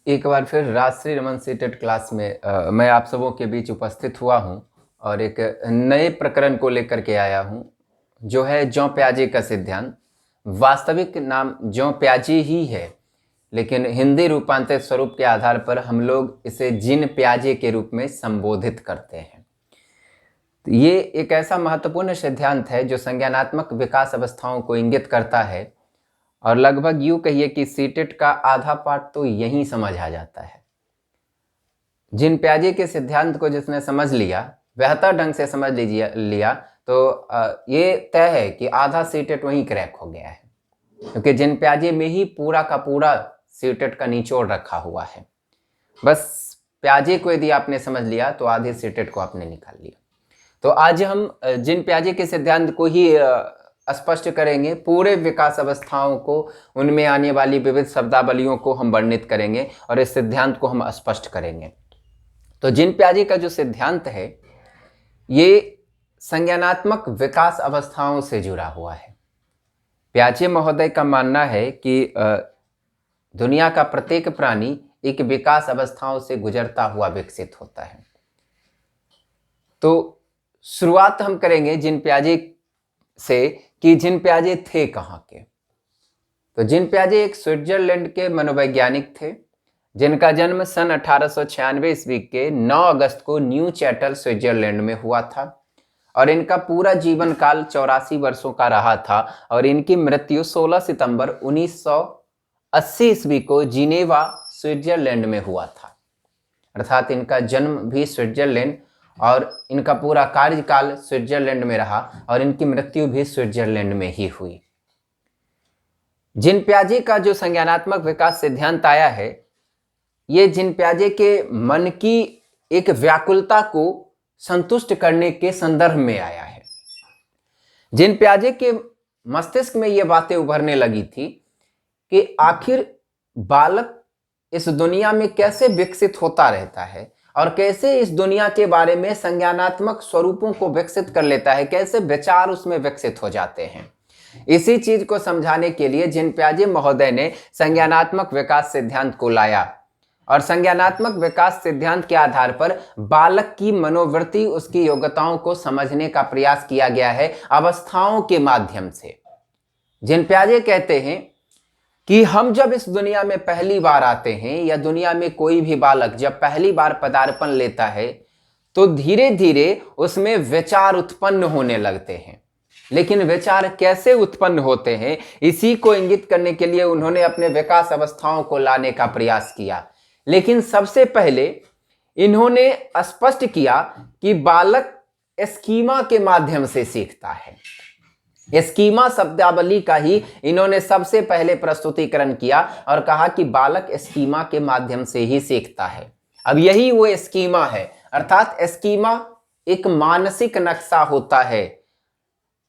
एक बार फिर Rajshree Raman CTET class में मैं आप सबों के बीच उपस्थित हुआ हूं और एक नए प्रकरण को लेकर के आया हूं जो है ज्यों प्याजे का सिद्धांत। वास्तविक नाम ज्यों प्याजे ही है, लेकिन हिंदी रूपांतरित स्वरूप के आधार पर हम लोग इसे जिन प्याजे के रूप में संबोधित करते हैं। तो ये एक ऐसा महत्वपूर्ण सिद्धांत है जो संज्ञानात्मक विकास अवस्थाओं को इंगित करता है और लगभग यूं कहिए कि सीटेट का आधा पाठ तो यहीं समझ आ जाता है। जिन प्याजे के सिद्धांत को जिसने समझ लिया, बेहतर ढंग से समझ लिया तो ये तय है कि आधा सीटेट वहीं क्रैक हो गया है, क्योंकि जिन प्याजे में ही पूरा का पूरा सीटेट का निचोड़ रखा हुआ है। बस प्याजे को यदि आपने समझ लिया तो आधे सीटेट को आपने निकाल लिया। तो आज हम जिन प्याजे के सिद्धांत को ही स्पष्ट करेंगे। पूरे विकास अवस्थाओं को, उनमें आने वाली विविध शब्दावलियों को हम वर्णित करेंगे और इस सिद्धांत को हम स्पष्ट करेंगे। तो जिन प्याजे का जो सिद्धांत है ये संज्ञानात्मक विकास अवस्थाओं से जुड़ा हुआ है। प्याजे महोदय का मानना है कि दुनिया का प्रत्येक प्राणी एक विकास अवस्थाओं से गुजरता हुआ विकसित होता है। तो शुरुआत हम करेंगे जिन प्याजे से कि जिन प्याजे थे कहाँ के। तो जिन प्याजे एक स्विट्जरलैंड के मनोवैज्ञानिक थे जिनका जन्म सन 1896 ईस्वी के 9 अगस्त को न्यू चैटल स्विट्जरलैंड में हुआ था और इनका पूरा जीवन काल 84 वर्षों का रहा था और इनकी मृत्यु 16 सितंबर 1980 ईस्वी को जिनेवा स्विट्जरलैंड में हुआ था। अर्थात इनका जन्म भी स्विट्जरलैंड और इनका पूरा कार्यकाल स्विट्जरलैंड में रहा और इनकी मृत्यु भी स्विट्जरलैंड में ही हुई। जिन प्याजे का जो संज्ञानात्मक विकास सिद्धांत आया है, ये जिन प्याजे के मन की एक व्याकुलता को संतुष्ट करने के संदर्भ में आया है। जिन प्याजे के मस्तिष्क में ये बातें उभरने लगी थी कि आखिर बालक इस दुनिया में कैसे विकसित होता रहता है और कैसे इस दुनिया के बारे में संज्ञानात्मक स्वरूपों को विकसित कर लेता है, कैसे विचार उसमें विकसित हो जाते हैं। इसी चीज को समझाने के लिए जिन प्याजे महोदय ने संज्ञानात्मक विकास सिद्धांत को लाया और संज्ञानात्मक विकास सिद्धांत के आधार पर बालक की मनोवृत्ति, उसकी योग्यताओं को समझने का प्रयास किया गया है अवस्थाओं के माध्यम से। जिन प्याजे कहते हैं कि हम जब इस दुनिया में पहली बार आते हैं या दुनिया में कोई भी बालक जब पहली बार पदार्पण लेता है तो धीरे धीरे उसमें विचार उत्पन्न होने लगते हैं। लेकिन विचार कैसे उत्पन्न होते हैं, इसी को इंगित करने के लिए उन्होंने अपने विकास अवस्थाओं को लाने का प्रयास किया। लेकिन सबसे पहले इन्होंने स्पष्ट किया कि बालक स्कीमा के माध्यम से सीखता है। स्कीमा शब्दावली का ही इन्होंने सबसे पहले प्रस्तुतिकरण किया और कहा कि बालक स्कीमा के माध्यम से ही सीखता है। अब यही वो स्कीमा है, अर्थात स्कीमा एक मानसिक नक्शा होता है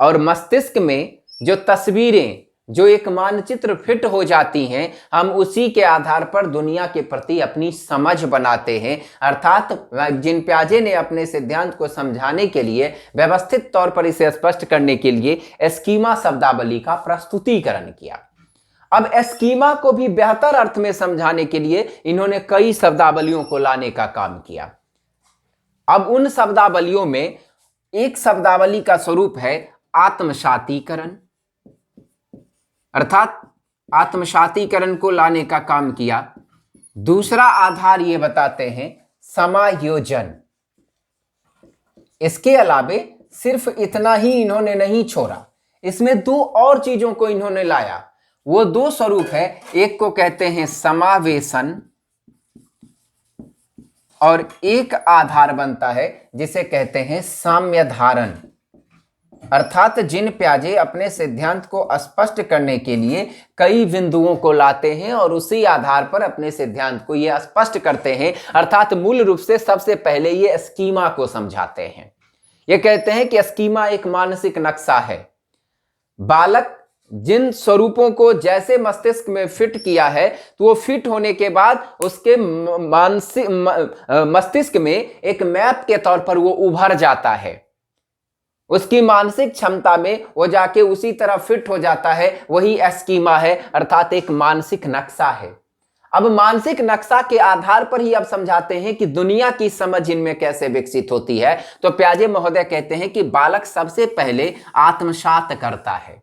और मस्तिष्क में जो तस्वीरें, जो एक मानचित्र फिट हो जाती हैं, हम उसी के आधार पर दुनिया के प्रति अपनी समझ बनाते हैं। अर्थात जिन प्याजे ने अपने सिद्धांत को समझाने के लिए, व्यवस्थित तौर पर इसे स्पष्ट करने के लिए स्कीमा शब्दावली का प्रस्तुतिकरण किया। अब स्कीमा को भी बेहतर अर्थ में समझाने के लिए इन्होंने कई शब्दावलियों को लाने का काम किया। अब उन शब्दावलियों में एक शब्दावली का स्वरूप है आत्मसातीकरण, अर्थात आत्मसातीकरण को लाने का काम किया। दूसरा आधार ये बताते हैं समायोजन। इसके अलावे सिर्फ इतना ही इन्होंने नहीं छोड़ा, इसमें दो और चीजों को इन्होंने लाया। वो दो स्वरूप है, एक को कहते हैं समावेशन और एक आधार बनता है जिसे कहते हैं साम्य धारण। अर्थात जिन प्याजे अपने सिद्धांत को स्पष्ट करने के लिए कई बिंदुओं को लाते हैं और उसी आधार पर अपने सिद्धांत को ये स्पष्ट करते हैं। अर्थात मूल रूप से सबसे पहले ये स्कीमा को समझाते हैं। ये कहते हैं कि स्कीमा एक मानसिक नक्शा है। बालक जिन स्वरूपों को जैसे मस्तिष्क में फिट किया है तो वो फिट होने के बाद उसके मस्तिष्क में एक मैप के तौर पर वो उभर जाता है। उसकी मानसिक क्षमता में वो जाके उसी तरह फिट हो जाता है। वही स्कीमा है, अर्थात एक मानसिक नक्शा है। अब मानसिक नक्शा के आधार पर ही अब समझाते हैं कि दुनिया की समझ इनमें कैसे विकसित होती है। तो प्याजे महोदय कहते हैं कि बालक सबसे पहले आत्मसात करता है।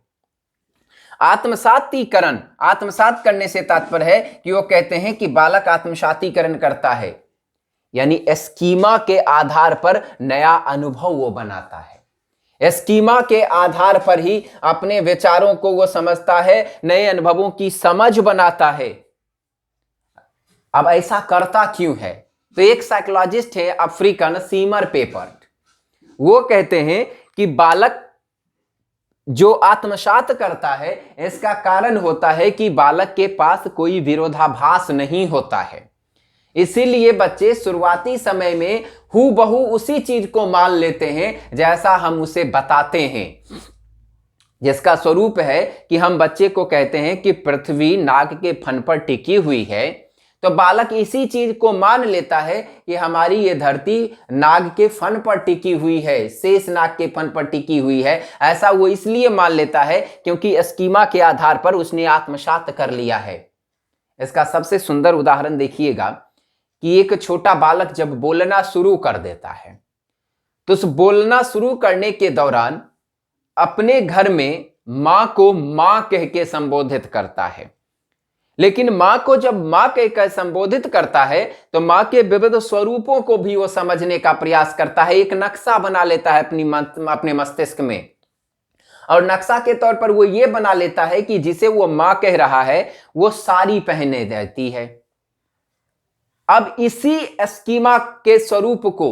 आत्मसातीकरण, आत्मसात करने से तात्पर्य है कि वो कहते हैं कि बालक आत्मसातीकरण करता है, यानी स्कीमा के आधार पर नया अनुभव वो बनाता है। स्कीमा के आधार पर ही अपने विचारों को वो समझता है, नए अनुभवों की समझ बनाता है। अब ऐसा करता क्यों है? तो एक साइकोलॉजिस्ट है अफ्रीकन, सीमर पेपर्ट, वो कहते हैं कि बालक जो आत्मसात करता है, इसका कारण होता है कि बालक के पास कोई विरोधाभास नहीं होता है। इसीलिए बच्चे शुरुआती समय में हूबहू उसी चीज को मान लेते हैं जैसा हम उसे बताते हैं। जिसका स्वरूप है कि हम बच्चे को कहते हैं कि पृथ्वी नाग के फन पर टिकी हुई है, तो बालक इसी चीज को मान लेता है कि हमारी ये धरती नाग के फन पर टिकी हुई है, शेष नाग के फन पर टिकी हुई है। ऐसा वो इसलिए मान लेता है क्योंकि स्कीमा के आधार पर उसने आत्मसात कर लिया है। इसका सबसे सुंदर उदाहरण देखिएगा कि एक छोटा बालक जब बोलना शुरू कर देता है, तो उस बोलना शुरू करने के दौरान अपने घर में मां को मां कह के संबोधित करता है। लेकिन मां को जब मां कहकर संबोधित करता है तो मां के विविध स्वरूपों को भी वो समझने का प्रयास करता है, एक नक्शा बना लेता है अपने मस्तिष्क में। और नक्शा के तौर पर वो ये बना लेता है कि जिसे वो मां कह रहा है वो साड़ी पहने रहती है। अब इसी स्कीमा के स्वरूप को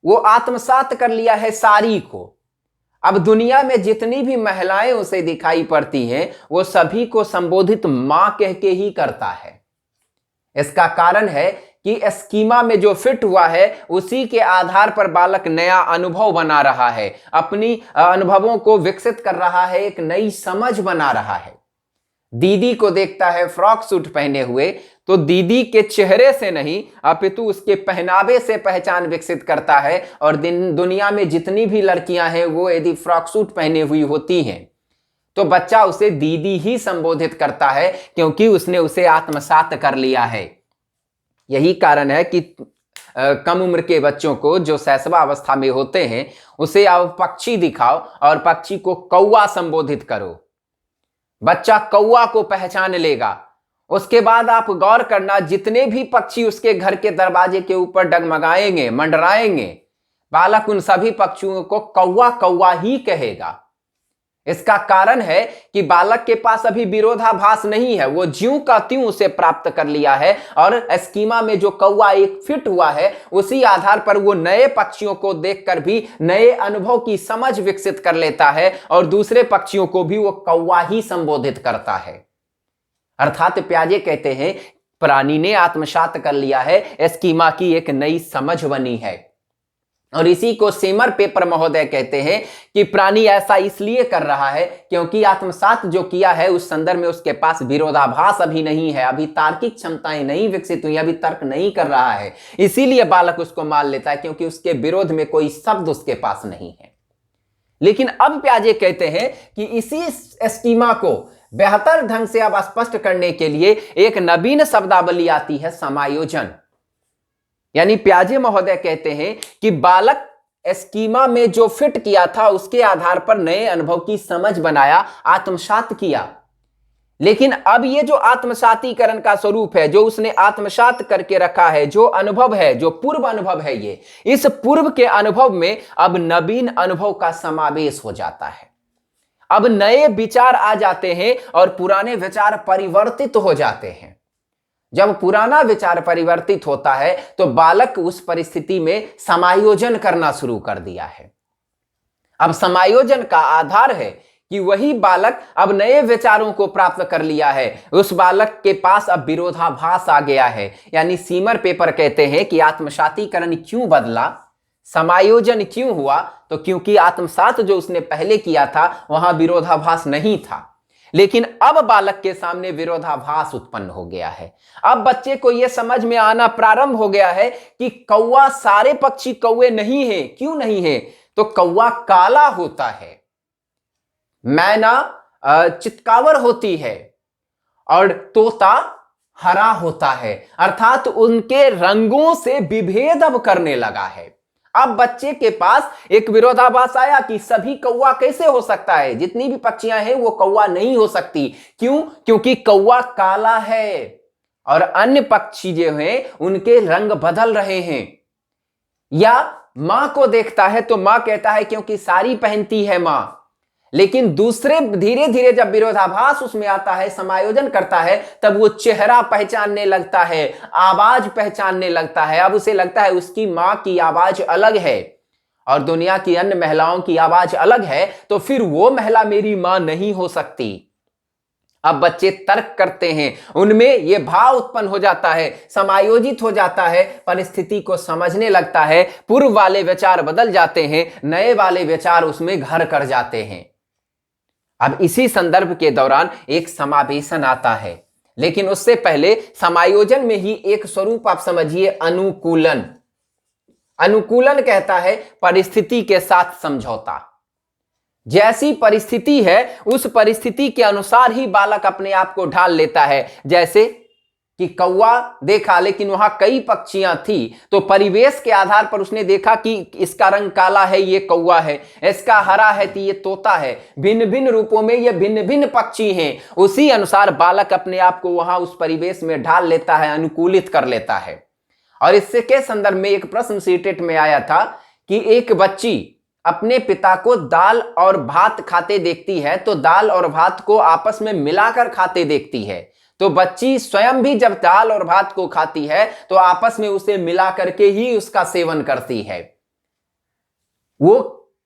वो आत्मसात कर लिया है, साड़ी को। अब दुनिया में जितनी भी महिलाएं उसे दिखाई पड़ती हैं, वो सभी को संबोधित मां कह के ही करता है। इसका कारण है कि स्कीमा में जो फिट हुआ है उसी के आधार पर बालक नया अनुभव बना रहा है, अपनी अनुभवों को विकसित कर रहा है, एक नई समझ बना रहा है। दीदी को देखता है फ्रॉक सूट पहने हुए, तो दीदी के चेहरे से नहीं अपितु उसके पहनावे से पहचान विकसित करता है। और दुनिया में जितनी भी लड़कियां हैं वो यदि फ्रॉक सूट पहने हुई होती हैं तो बच्चा उसे दीदी ही संबोधित करता है, क्योंकि उसने उसे आत्मसात कर लिया है। यही कारण है कि कम उम्र के बच्चों को जो शैशवावस्था में होते हैं उसे आप पक्षी दिखाओ और पक्षी को कौवा संबोधित करो, बच्चा कौवा को पहचान लेगा। उसके बाद आप गौर करना, जितने भी पक्षी उसके घर के दरवाजे के ऊपर डगमगाएंगे, मंडराएंगे, बालक उन सभी पक्षियों को कौवा कौवा ही कहेगा। इसका कारण है कि बालक के पास अभी विरोधाभास नहीं है, वो ज्यों का त्यों उसे प्राप्त कर लिया है। और स्कीमा में जो कौवा एक फिट हुआ है उसी आधार पर वो नए पक्षियों को देखकर भी नए अनुभव की समझ विकसित कर लेता है और दूसरे पक्षियों को भी वो कौवा ही संबोधित करता है। अर्थात प्याजे कहते हैं प्राणी ने आत्मसात कर लिया है, स्कीमा की एक नई समझ बनी है। और इसी को सीमर पेपर महोदय कहते हैं कि प्राणी ऐसा इसलिए कर रहा है क्योंकि आत्मसात जो किया है उस संदर्भ में उसके पास विरोधाभास अभी नहीं है, अभी तार्किक क्षमताएं नहीं विकसित हुई, अभी तर्क नहीं कर रहा है। इसीलिए बालक उसको मान लेता है क्योंकि उसके विरोध में कोई शब्द उसके पास नहीं है। लेकिन अब प्याजे कहते हैं कि इसी स्कीमा को बेहतर ढंग से अब स्पष्ट करने के लिए एक नवीन शब्दावली आती है, समायोजन। यानी प्याजे महोदय कहते हैं कि बालक स्कीमा में जो फिट किया था उसके आधार पर नए अनुभव की समझ बनाया, आत्मसात किया। लेकिन अब ये जो आत्मसातीकरण का स्वरूप है, जो उसने आत्मसात करके रखा है, जो अनुभव है, जो पूर्व अनुभव है, ये इस पूर्व के अनुभव में अब नवीन अनुभव का समावेश हो जाता है। अब नए विचार आ जाते हैं और पुराने विचार परिवर्तित हो जाते हैं। जब पुराना विचार परिवर्तित होता है तो बालक उस परिस्थिति में समायोजन करना शुरू कर दिया है। अब समायोजन का आधार है कि वही बालक अब नए विचारों को प्राप्त कर लिया है, उस बालक के पास अब विरोधाभास आ गया है। यानी सीमर पेपर कहते हैं कि आत्मसातीकरण क्यों बदला, समायोजन क्यों हुआ, तो क्योंकि आत्मसात जो उसने पहले किया था वहां विरोधाभास नहीं था, लेकिन अब बालक के सामने विरोधाभास उत्पन्न हो गया है। अब बच्चे को यह समझ में आना प्रारंभ हो गया है कि कौवा सारे पक्षी कौवे नहीं है। क्यों नहीं है? तो कौवा काला होता है, मैना चितकावर होती है और तोता हरा होता है, अर्थात उनके रंगों से विभेद अब करने लगा है। अब बच्चे के पास एक विरोधाभास आया कि सभी कौवा कैसे हो सकता है, जितनी भी पक्षियां हैं वो कौवा नहीं हो सकती। क्यों? क्योंकि कौवा काला है और अन्य पक्षी जो हैं उनके रंग बदल रहे हैं। या मां को देखता है तो मां कहता है क्योंकि साड़ी पहनती है मां, लेकिन दूसरे धीरे धीरे जब विरोधाभास उसमें आता है, समायोजन करता है, तब वो चेहरा पहचानने लगता है, आवाज पहचानने लगता है। अब उसे लगता है उसकी मां की आवाज अलग है और दुनिया की अन्य महिलाओं की आवाज अलग है, तो फिर वो महिला मेरी मां नहीं हो सकती। अब बच्चे तर्क करते हैं, उनमें यह भाव उत्पन्न हो जाता है, समायोजित हो जाता है, परिस्थिति को समझने लगता है, पूर्व वाले विचार बदल जाते हैं, नए वाले विचार उसमें घर कर जाते हैं। अब इसी संदर्भ के दौरान एक समावेशन आता है, लेकिन उससे पहले समायोजन में ही एक स्वरूप आप समझिए, अनुकूलन। अनुकूलन कहता है परिस्थिति के साथ समझौता। जैसी परिस्थिति है उस परिस्थिति के अनुसार ही बालक अपने आप को ढाल लेता है। जैसे कि कौवा देखा लेकिन वहां कई पक्षियां थी, तो परिवेश के आधार पर उसने देखा कि इसका रंग काला है ये कौवा है, इसका हरा है तो ये तोता है। भिन्न भिन्न रूपों में ये भिन्न भिन्न पक्षी हैं। उसी अनुसार बालक अपने आप को वहां उस परिवेश में ढाल लेता है, अनुकूलित कर लेता है। और इससे के संदर्भ में एक प्रश्न सीटेट में आया था कि एक बच्ची अपने पिता को दाल और भात खाते देखती है, तो दाल और भात को आपस में मिलाकर खाते देखती है। तो बच्ची स्वयं भी जब दाल और भात को खाती है तो आपस में उसे मिला करके ही उसका सेवन करती है। वो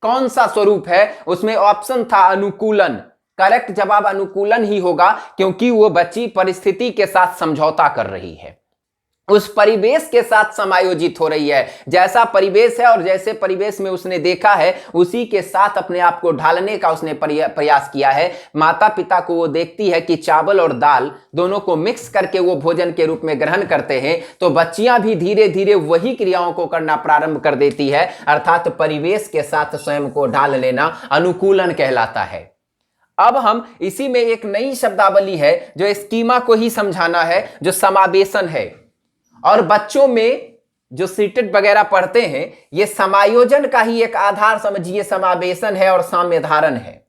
कौन सा स्वरूप है? उसमें ऑप्शन था अनुकूलन। करेक्ट जवाब अनुकूलन ही होगा, क्योंकि वो बच्ची परिस्थिति के साथ समझौता कर रही है, उस परिवेश के साथ समायोजित हो रही है। जैसा परिवेश है और जैसे परिवेश में उसने देखा है उसी के साथ अपने आप को ढालने का उसने प्रयास किया है। माता पिता को वो देखती है कि चावल और दाल दोनों को मिक्स करके वो भोजन के रूप में ग्रहण करते हैं, तो बच्चियां भी धीरे धीरे वही क्रियाओं को करना प्रारंभ कर देती है, अर्थात परिवेश के साथ स्वयं को ढाल लेना अनुकूलन कहलाता है। अब हम इसी में एक नई शब्दावली है जो स्कीमा को ही समझाना है, जो समावेशन है। और बच्चों में जो सीटेट वगैरह पढ़ते हैं, ये समायोजन का ही एक आधार समझिए समावेशन है और साम्य धारण है।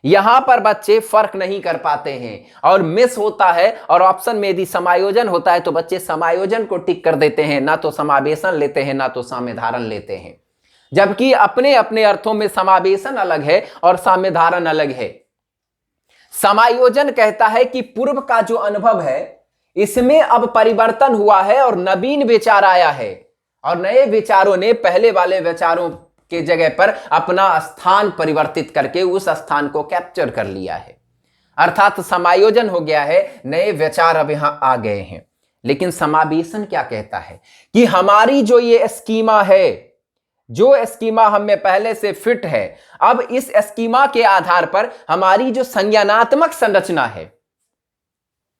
यहां पर बच्चे फर्क नहीं कर पाते हैं और मिस होता है, और ऑप्शन में यदि समायोजन होता है तो बच्चे समायोजन को टिक कर देते हैं, ना तो समावेशन लेते हैं ना तो साम्य धारण लेते हैं। जबकि अपने अपने अर्थों में समावेशन अलग है और साम्य धारण अलग है। समायोजन कहता है कि पूर्व का जो अनुभव है इसमें अब परिवर्तन हुआ है और नवीन विचार आया है, और नए विचारों ने पहले वाले विचारों के जगह पर अपना स्थान परिवर्तित करके उस स्थान को कैप्चर कर लिया है, अर्थात समायोजन हो गया है, नए विचार अब यहां आ गए हैं। लेकिन समावेशन क्या कहता है कि हमारी जो ये स्कीमा है, जो स्कीमा हमें पहले से फिट है, अब इस स्कीमा के आधार पर हमारी जो संज्ञानात्मक संरचना है,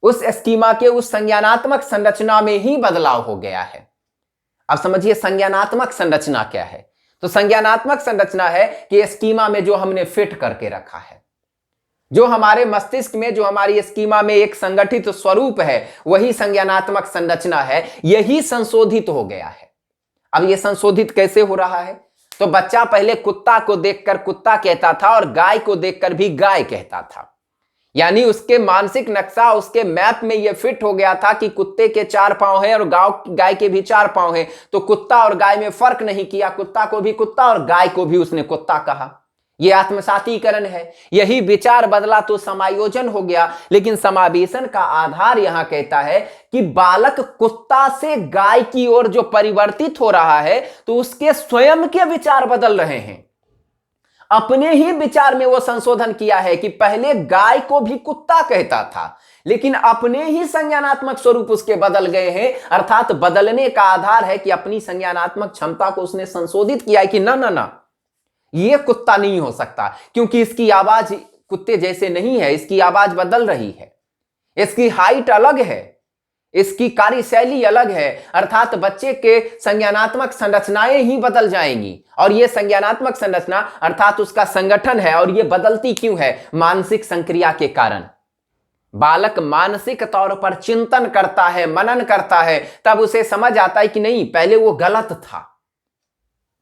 उस स्कीमा के उस संज्ञानात्मक संरचना में ही बदलाव हो गया है। अब समझिए संज्ञानात्मक संरचना क्या है। तो संज्ञानात्मक संरचना है कि स्कीमा में जो हमने फिट करके रखा है, जो हमारे मस्तिष्क में, जो हमारी स्कीमा में एक संगठित स्वरूप है, वही संज्ञानात्मक संरचना है, यही संशोधित हो गया है। अब यह संशोधित कैसे हो रहा है? तो बच्चा पहले कुत्ता को देखकर कुत्ता कहता था और गाय को देखकर भी गाय कहता था, यानी उसके मानसिक नक्शा, उसके मैप में यह फिट हो गया था कि कुत्ते के 4 पांव हैं और गाय के भी 4 पांव हैं, तो कुत्ता और गाय में फर्क नहीं किया, कुत्ता को भी कुत्ता और गाय को भी उसने कुत्ता कहा। यह आत्मसातीकरण है। यही विचार बदला तो समायोजन हो गया। लेकिन समावेशन का आधार यहां कहता है कि बालक कुत्ता से गाय की ओर जो परिवर्तित हो रहा है, तो उसके स्वयं के विचार बदल रहे हैं। अपने ही विचार में वो संशोधन किया है कि पहले गाय को भी कुत्ता कहता था, लेकिन अपने ही संज्ञानात्मक स्वरूप उसके बदल गए हैं। अर्थात बदलने का आधार है कि अपनी संज्ञानात्मक क्षमता को उसने संशोधित किया है कि ना ना ना, ये कुत्ता नहीं हो सकता, क्योंकि इसकी आवाज कुत्ते जैसे नहीं है, इसकी आवाज बदल रही है, इसकी हाइट अलग है, इसकी कार्यशैली अलग है। अर्थात बच्चे के संज्ञानात्मक संरचनाएं ही बदल जाएंगी, और यह संज्ञानात्मक संरचना अर्थात उसका संगठन है, और यह बदलती क्यों है? मानसिक संक्रिया के कारण। बालक मानसिक तौर पर चिंतन करता है, मनन करता है, तब उसे समझ आता है कि नहीं, पहले वो गलत था,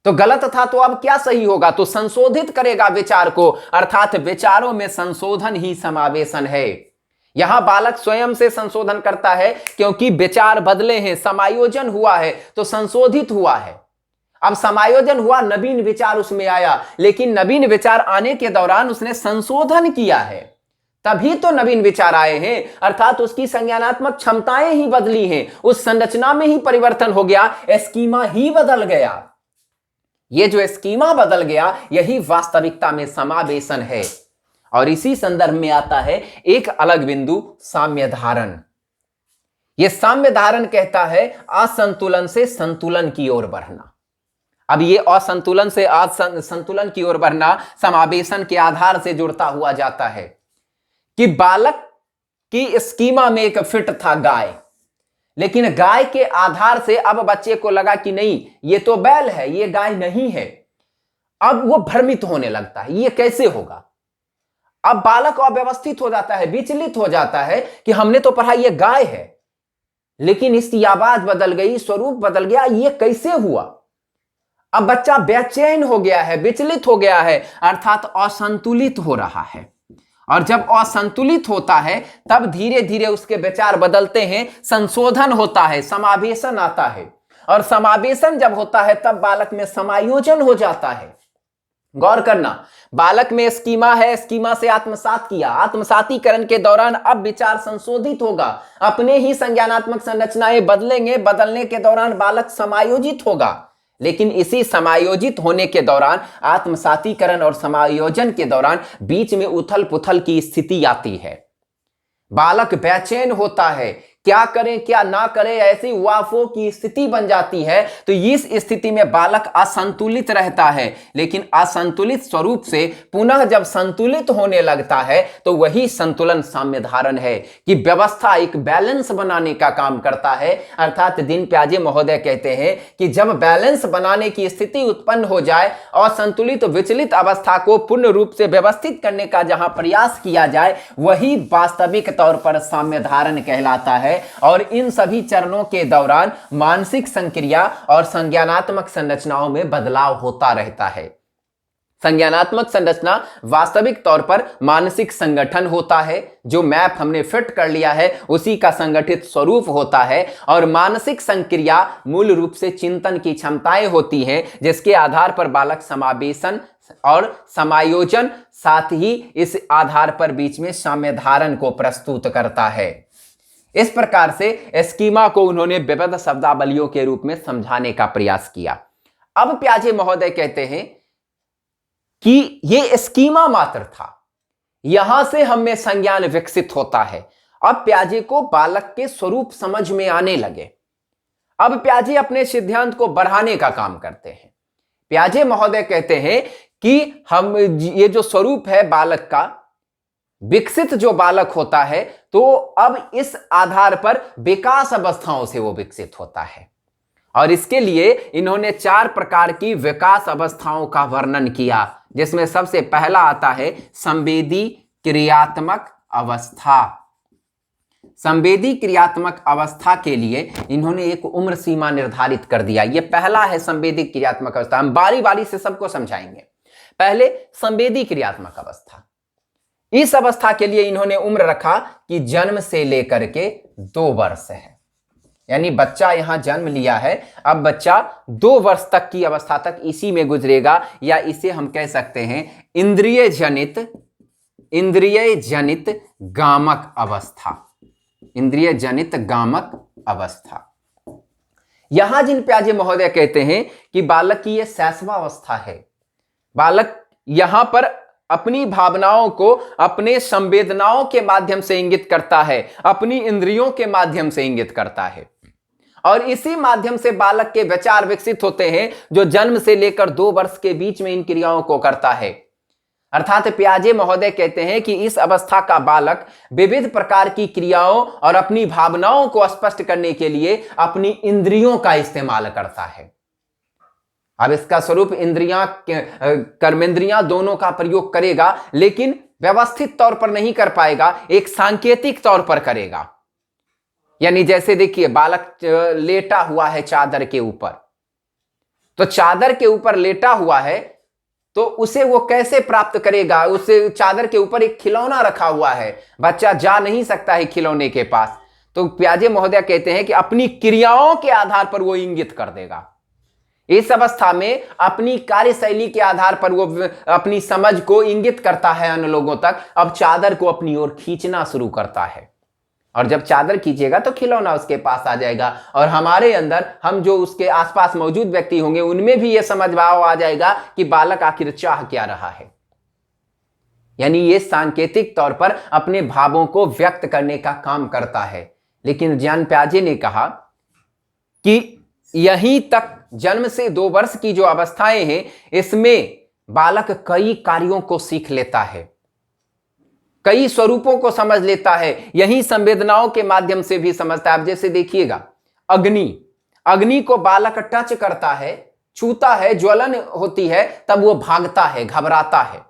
तो गलत था तो अब क्या सही होगा, तो संशोधित करेगा विचार को, अर्थात विचारों में संशोधन ही समावेशन है। यहां बालक स्वयं से संशोधन करता है क्योंकि विचार बदले हैं, समायोजन हुआ है तो संशोधित हुआ है। अब समायोजन हुआ, नवीन विचार उसमें आया, लेकिन नवीन विचार आने के दौरान उसने संशोधन किया है, तभी तो नवीन विचार आए हैं, अर्थात उसकी संज्ञानात्मक क्षमताएं ही बदली हैं, उस संरचना में ही परिवर्तन हो गया, स्कीमा ही बदल गया। ये जो स्कीमा बदल गया यही वास्तविकता में समावेशन है। और इसी संदर्भ में आता है एक अलग बिंदु, साम्य धारण। यह साम्य धारण कहता है असंतुलन से संतुलन की ओर बढ़ना। अब ये असंतुलन से संतुलन की ओर बढ़ना समावेशन के आधार से जुड़ता हुआ जाता है कि बालक की स्कीमा में एक फिट था गाय, लेकिन गाय के आधार से अब बच्चे को लगा कि नहीं, ये तो बैल है, ये गाय नहीं है। अब वो भ्रमित होने लगता है, ये कैसे होगा। अब बालक अव्यवस्थित हो जाता है, विचलित हो जाता है कि हमने तो पढ़ा ये गाय है, लेकिन इसकी आवाज बदल गई, स्वरूप बदल गया, ये कैसे हुआ। अब बच्चा बेचैन हो गया है, विचलित हो गया है, अर्थात असंतुलित हो रहा है। और जब असंतुलित होता है तब धीरे धीरे उसके विचार बदलते हैं, संशोधन होता है, समावेशन आता है। और समावेशन जब होता है तब बालक में समायोजन हो जाता है। गौर करना, बालक में स्कीमा है, स्कीमा से आत्मसात किया, आत्मसातीकरण के दौरान अब विचार संशोधित होगा, अपने ही संज्ञानात्मक संरचनाएं बदलेंगे, बदलने के दौरान बालक समायोजित होगा। लेकिन इसी समायोजित होने के दौरान, आत्मसातीकरण और समायोजन के दौरान बीच में उथल पुथल की स्थिति आती है। बालक बेचैन होता है, क्या करें क्या ना करें, ऐसी वाफो की स्थिति बन जाती है। तो इस स्थिति में बालक असंतुलित रहता है, लेकिन असंतुलित स्वरूप से पुनः जब संतुलित होने लगता है तो वही संतुलन साम्य धारण है कि व्यवस्था एक बैलेंस बनाने का काम करता है। अर्थात दीन प्याजे महोदय कहते हैं कि जब बैलेंस बनाने की स्थिति उत्पन्न हो जाए, असंतुलित विचलित अवस्था को पूर्ण रूप से व्यवस्थित करने का जहां प्रयास किया जाए, वही वास्तविक तौर पर साम्य धारण कहलाता है। और इन सभी चरणों के दौरान मानसिक संक्रिया और संज्ञानात्मक संरचनाओं में बदलाव होता रहता है। संज्ञानात्मक संरचना वास्तविक तौर पर मानसिक संगठन होता है, जो मैप हमने फिट कर लिया है उसी का संगठित स्वरूप होता है। और मानसिक संक्रिया मूल रूप से चिंतन की क्षमताएं होती हैं, जिसके आधार पर बालक समावेशन और समायोजन, साथ ही इस आधार पर बीच में साम्य धारण को प्रस्तुत करता है। इस प्रकार से स्कीमा को उन्होंने विविध शब्दावलियों के रूप में समझाने का प्रयास किया। अब प्याजे महोदय कहते हैं कि यह स्कीमा मात्र था, यहां से हम में संज्ञान विकसित होता है। अब प्याजे को बालक के स्वरूप समझ में आने लगे। अब प्याजे अपने सिद्धांत को बढ़ाने का काम करते हैं। प्याजे महोदय कहते हैं कि हम ये जो स्वरूप है बालक का, विकसित जो बालक होता है, तो अब इस आधार पर विकास अवस्थाओं से वो विकसित होता है। और इसके लिए इन्होंने 4 प्रकार की विकास अवस्थाओं का वर्णन किया, जिसमें सबसे पहला आता है संवेदी क्रियात्मक अवस्था। संवेदी क्रियात्मक अवस्था के लिए इन्होंने एक उम्र सीमा निर्धारित कर दिया। यह पहला है संवेदी क्रियात्मक अवस्था। हम बारी बारी से सबको समझाएंगे। पहले संवेदी क्रियात्मक अवस्था, इस अवस्था के लिए इन्होंने उम्र रखा कि जन्म से लेकर के 2 वर्ष है, यानी बच्चा यहां जन्म लिया है, अब बच्चा 2 वर्ष तक की अवस्था तक इसी में गुजरेगा, या इसे हम कह सकते हैं इंद्रिय जनित गामक अवस्था। इंद्रिय जनित गामक अवस्था। यहां जिन प्याजे महोदय कहते हैं कि बालक की यह शैशवावस्था है, बालक यहां पर अपनी भावनाओं को अपने संवेदनाओं के माध्यम से इंगित करता है, अपनी इंद्रियों के माध्यम से इंगित करता है, और इसी माध्यम से बालक के विचार विकसित होते हैं, जो जन्म से लेकर 2 वर्ष के बीच में इन क्रियाओं को करता है। अर्थात प्याजे महोदय कहते हैं कि इस अवस्था का बालक विविध प्रकार की क्रियाओं और अपनी भावनाओं को स्पष्ट करने के लिए अपनी इंद्रियों का इस्तेमाल करता है। अब इसका स्वरूप इंद्रियां, कर्मेंद्रियां दोनों का प्रयोग करेगा, लेकिन व्यवस्थित तौर पर नहीं कर पाएगा, एक सांकेतिक तौर पर करेगा। यानी जैसे देखिए, बालक लेटा हुआ है चादर के ऊपर, तो चादर के ऊपर लेटा हुआ है तो उसे वो कैसे प्राप्त करेगा? उसे चादर के ऊपर एक खिलौना रखा हुआ है, बच्चा जा नहीं सकता है खिलौने के पास। तो प्याजे महोदय कहते हैं कि अपनी क्रियाओं के आधार पर वो इंगित कर देगा। इस अवस्था में अपनी कार्यशैली के आधार पर वो अपनी समझ को इंगित करता है अन्य लोगों तक। अब चादर को अपनी ओर खींचना शुरू करता है, और जब चादर खींचेगा तो खिलौना उसके पास आ जाएगा, और हमारे अंदर, हम जो उसके आसपास मौजूद व्यक्ति होंगे, उनमें भी यह समझ भाव आ जाएगा कि बालक आखिर चाह क्या रहा है। यानी ये सांकेतिक तौर पर अपने भावों को व्यक्त करने का काम करता है। लेकिन ज्ञान प्याजे ने कहा कि यहीं तक जन्म से 2 वर्ष की जो अवस्थाएं हैं, इसमें बालक कई कार्यों को सीख लेता है, कई स्वरूपों को समझ लेता है, यही संवेदनाओं के माध्यम से भी समझता है। अब जैसे देखिएगा, अग्नि को बालक टच करता है, छूता है, ज्वलन होती है, तब वो भागता है, घबराता है।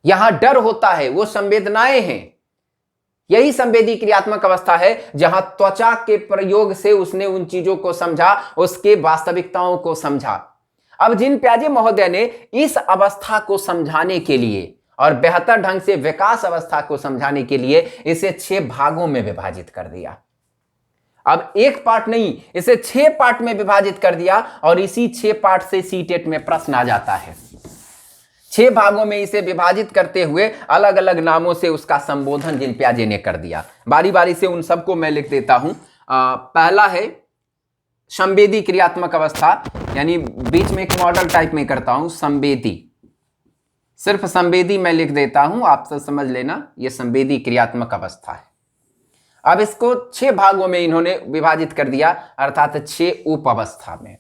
यहां डर होता है, वो संवेदनाएं हैं। यही संवेदी क्रियात्मक अवस्था है जहां त्वचा के प्रयोग से उसने उन चीजों को समझा, उसके वास्तविकताओं को समझा। अब जिन प्याजे महोदय ने इस अवस्था को समझाने के लिए और बेहतर ढंग से विकास अवस्था को समझाने के लिए इसे 6 भागों में विभाजित कर दिया। अब एक पार्ट नहीं, इसे 6 पार्ट में विभाजित कर दिया, और इसी 6 पार्ट से सीटेट में प्रश्न आ जाता है। 6 भागों में इसे विभाजित करते हुए अलग अलग नामों से उसका संबोधन जिन प्याजे ने कर दिया। बारी बारी से उन सबको मैं लिख देता हूं। पहला है संवेदी क्रियात्मक अवस्था, यानी बीच में एक मॉडल टाइप में करता हूं, संवेदी, सिर्फ संवेदी मैं लिख देता हूं, आप सब समझ लेना, यह संवेदी क्रियात्मक अवस्था है। अब इसको 6 भागों में इन्होंने विभाजित कर दिया, अर्थात 6 उप अवस्था में,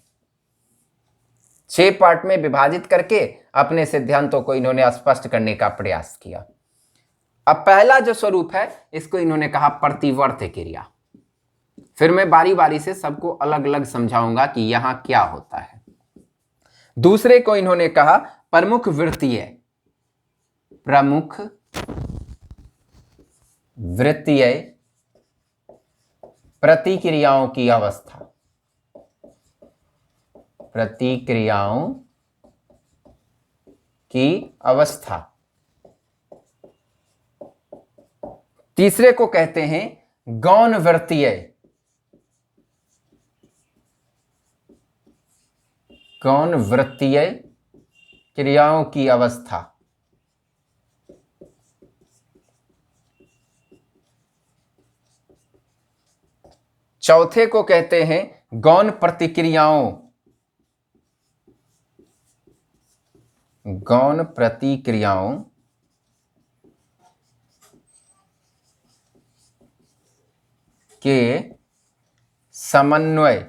6 पार्ट में विभाजित करके अपने सिद्धांतों को इन्होंने स्पष्ट करने का प्रयास किया। अब पहला जो स्वरूप है, इसको इन्होंने कहा प्रतिवर्त क्रिया। फिर मैं बारी बारी से सबको अलग अलग समझाऊंगा कि यहां क्या होता है। दूसरे को इन्होंने कहा प्रमुख वृत्तीय, प्रमुख वृत्तीय प्रतिक्रियाओं की अवस्था, प्रतिक्रियाओं की अवस्था। तीसरे को कहते हैं गौण वृत्तीय, गौण वृत्तीय क्रियाओं की अवस्था। चौथे को कहते हैं गौण प्रतिक्रियाओं, गौण प्रतिक्रियाओं के समन्वय,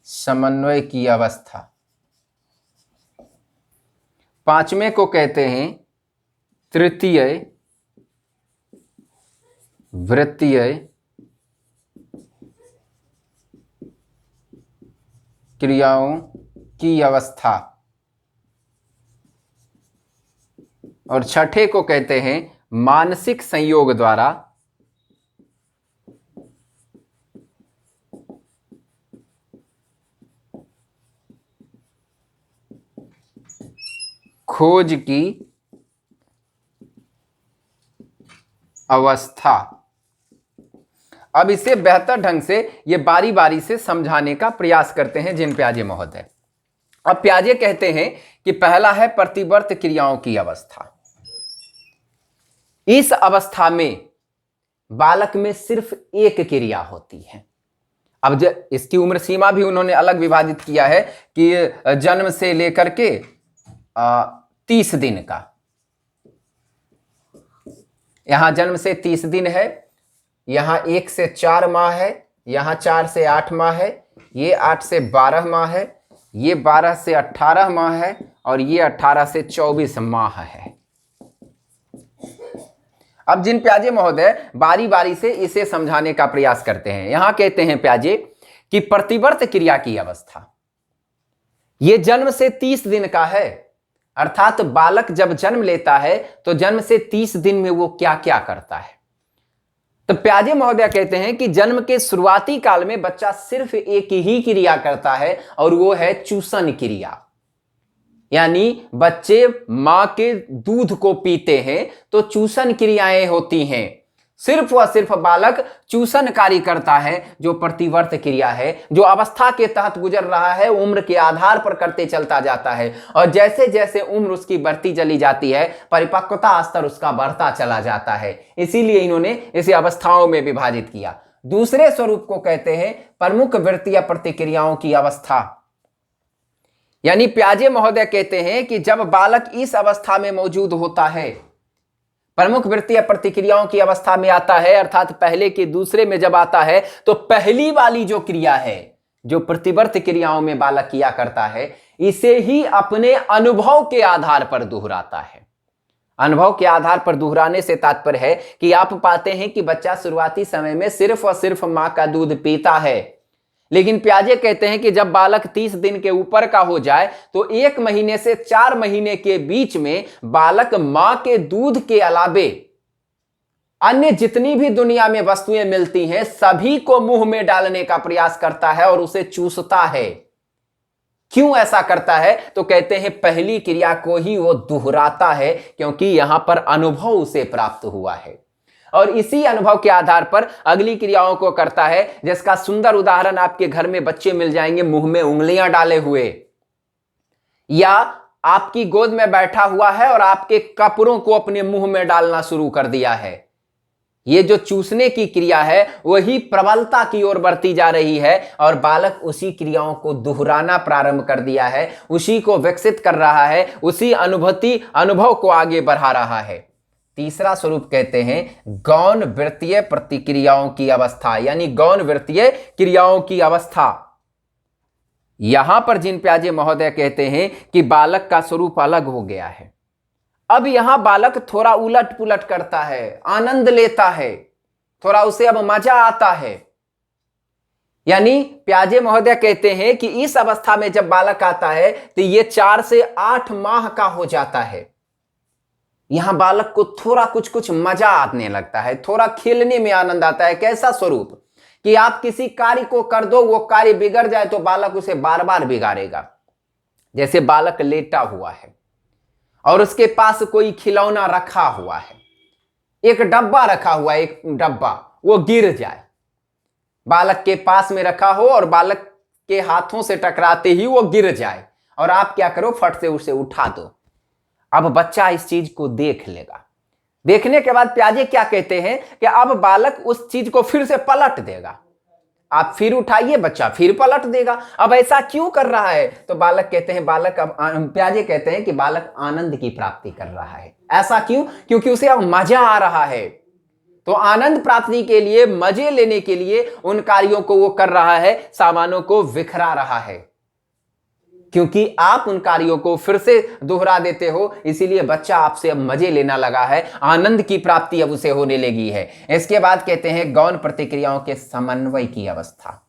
समन्वय की अवस्था। पांचवें को कहते हैं तृतीय वृत्तीय क्रियाओं की अवस्था, और छठे को कहते हैं मानसिक संयोग द्वारा खोज की अवस्था। अब इसे बेहतर ढंग से ये बारी बारी से समझाने का प्रयास करते हैं जिन प्याजे महोदय। अब प्याजे कहते हैं कि पहला है प्रतिवर्त क्रियाओं की अवस्था। इस अवस्था में बालक में सिर्फ एक क्रिया होती है। अब इसकी उम्र सीमा भी उन्होंने अलग विभाजित किया है कि जन्म से लेकर के 30 दिन का, यहां जन्म से 30 दिन है, यहां 1 से 4 माह है, यहां 4 से 8 माह है, ये 8 से 12 माह है, ये 12 से 18 माह है, और ये 18 से 24 माह है। अब जिन प्याजे महोदय बारी बारी से इसे समझाने का प्रयास करते हैं, यहां कहते हैं प्याजे कि प्रतिवर्त क्रिया की अवस्था, ये जन्म से 30 दिन का है। अर्थात बालक जब जन्म लेता है तो जन्म से 30 दिन में वो क्या क्या करता है। तो प्याजे महोदय कहते हैं कि जन्म के शुरुआती काल में बच्चा सिर्फ एक ही क्रिया करता है और वो है चूसन क्रिया। यानी बच्चे मां के दूध को पीते हैं तो चूसन क्रियाएं होती हैं। सिर्फ व सिर्फ बालक चूसन कार्य करता है, जो प्रतिवर्त क्रिया है, जो अवस्था के तहत गुजर रहा है, उम्र के आधार पर करते चलता जाता है। और जैसे जैसे उम्र उसकी बढ़ती चली जाती है, परिपक्वता स्तर उसका बढ़ता चला जाता है। इसीलिए इन्होंने इसे अवस्थाओं में विभाजित किया। दूसरे स्वरूप को कहते हैं प्रमुख वृत्तीय प्रतिक्रियाओं की अवस्था। यानी प्याजे महोदय कहते हैं कि जब बालक इस अवस्था में मौजूद होता है, प्रमुख वृत्तीय प्रतिक्रियाओं की अवस्था में आता है, अर्थात पहले के दूसरे में जब आता है, तो पहली वाली जो क्रिया है, जो प्रतिवर्त क्रियाओं में बालक किया करता है, इसे ही अपने अनुभव के आधार पर दोहराता है। अनुभव के आधार पर दोहराने से तात्पर्य है कि आप पाते हैं कि बच्चा शुरुआती समय में सिर्फ और सिर्फ मां का दूध पीता है, लेकिन प्याजे कहते हैं कि जब बालक 30 दिन के ऊपर का हो जाए तो 1 महीने से 4 महीने के बीच में बालक मां के दूध के अलावे अन्य जितनी भी दुनिया में वस्तुएं मिलती हैं सभी को मुंह में डालने का प्रयास करता है और उसे चूसता है। क्यों ऐसा करता है? तो कहते हैं पहली क्रिया को ही वो दोहराता है, क्योंकि यहां पर अनुभव उसे प्राप्त हुआ है और इसी अनुभव के आधार पर अगली क्रियाओं को करता है, जिसका सुंदर उदाहरण आपके घर में बच्चे मिल जाएंगे मुंह में उंगलियां डाले हुए, या आपकी गोद में बैठा हुआ है और आपके कपड़ों को अपने मुंह में डालना शुरू कर दिया है। ये जो चूसने की क्रिया है वही प्रबलता की ओर बढ़ती जा रही है और बालक उसी क्रियाओं को दोहराना प्रारंभ कर दिया है, उसी को विकसित कर रहा है, उसी अनुभव को आगे बढ़ा रहा है। तीसरा स्वरूप कहते हैं गौण वृत्तीय प्रतिक्रियाओं की अवस्था, यानी गौण वृत्तीय क्रियाओं की अवस्था। यहां पर जिन प्याजे महोदय कहते हैं कि बालक का स्वरूप अलग हो गया है, अब यहां बालक थोड़ा उलट पुलट करता है, आनंद लेता है, थोड़ा उसे अब मजा आता है। यानी प्याजे महोदय कहते हैं कि इस अवस्था में जब बालक आता है तो ये 4 से 8 माह का हो जाता है। यहां बालक को थोड़ा कुछ मजा आने लगता है, थोड़ा खेलने में आनंद आता है। कैसा स्वरूप कि आप किसी कार्य को कर दो, वो कार्य बिगड़ जाए तो बालक उसे बार बार बिगाड़ेगा। जैसे बालक लेटा हुआ है और उसके पास कोई खिलौना रखा हुआ है, एक डब्बा रखा हुआ है, एक डब्बा, वो गिर जाए, बालक के पास में रखा हो और बालक के हाथों से टकराते ही वो गिर जाए और आप क्या करो, फट से उसे उठा दो। अब बच्चा इस चीज को देख लेगा। देखने के बाद प्याजे क्या कहते हैं कि अब बालक उस चीज को फिर से पलट देगा। आप फिर उठाइए, बच्चा फिर पलट देगा। अब ऐसा क्यों कर रहा है? तो बालक कहते हैं, प्याजे कहते हैं कि बालक आनंद की प्राप्ति कर रहा है। ऐसा क्यों? क्योंकि उसे अब मजा आ रहा है। तो आनंद प्राप्ति के लिए, मजे लेने के लिए उन कार्यों को वो कर रहा है, सामानों को बिखरा रहा है, क्योंकि आप उन कार्यों को फिर से दोहरा देते हो। इसीलिए बच्चा आपसे अब मजे लेना लगा है, आनंद की प्राप्ति अब उसे होने लगी है। इसके बाद कहते हैं गौण प्रतिक्रियाओं के समन्वय की अवस्था।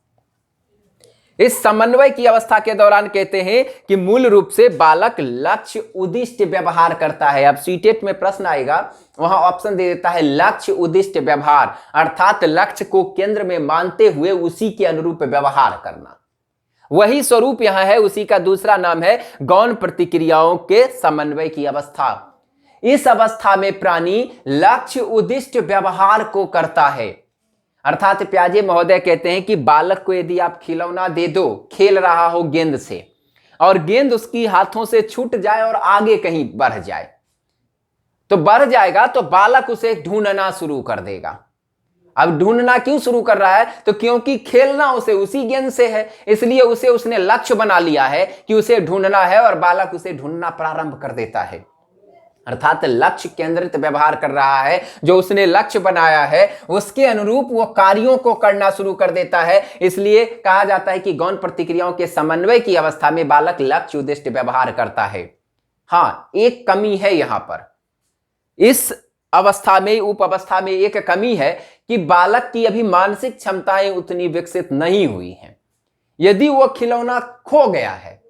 इस समन्वय की अवस्था के दौरान कहते हैं कि मूल रूप से बालक लक्ष्य उद्दिष्ट व्यवहार करता है। अब सीटेट में प्रश्न आएगा, वहां ऑप्शन दे देता है लक्ष्य उद्दिष्ट व्यवहार, अर्थात लक्ष्य को केंद्र में मानते हुए उसी के अनुरूप व्यवहार करना। वही स्वरूप यहां है, उसी का दूसरा नाम है गौण प्रतिक्रियाओं के समन्वय की अवस्था। इस अवस्था में प्राणी लक्ष्य उद्दिष्ट व्यवहार को करता है। अर्थात प्याजे महोदय कहते हैं कि बालक को यदि आप खिलौना दे दो, खेल रहा हो गेंद से, और गेंद उसकी हाथों से छूट जाए और आगे कहीं बढ़ जाए, तो बढ़ जाएगा तो बालक उसे ढूंढना शुरू कर देगा। अब ढूंढना क्यों शुरू कर रहा है? तो क्योंकि खेलना उसे उसी गेंद से है, इसलिए उसने लक्ष्य बना लिया है कि उसे ढूंढना है और बालक उसे ढूंढना प्रारंभ कर देता है। अर्थात लक्ष्य केंद्रित व्यवहार कर रहा है। जो उसने लक्ष्य बनाया है उसके अनुरूप वो कार्यों को करना शुरू कर देता है। इसलिए कहा जाता है कि गौण प्रतिक्रियाओं के समन्वय की अवस्था में बालक लक्ष्य उद्दिष्ट व्यवहार करता है। हाँ, एक कमी है यहां पर, इस अवस्था में, उप अवस्था में एक कमी है कि बालक की अभी मानसिक क्षमताएं उतनी विकसित नहीं हुई हैं। यदि वो खिलौना खो गया है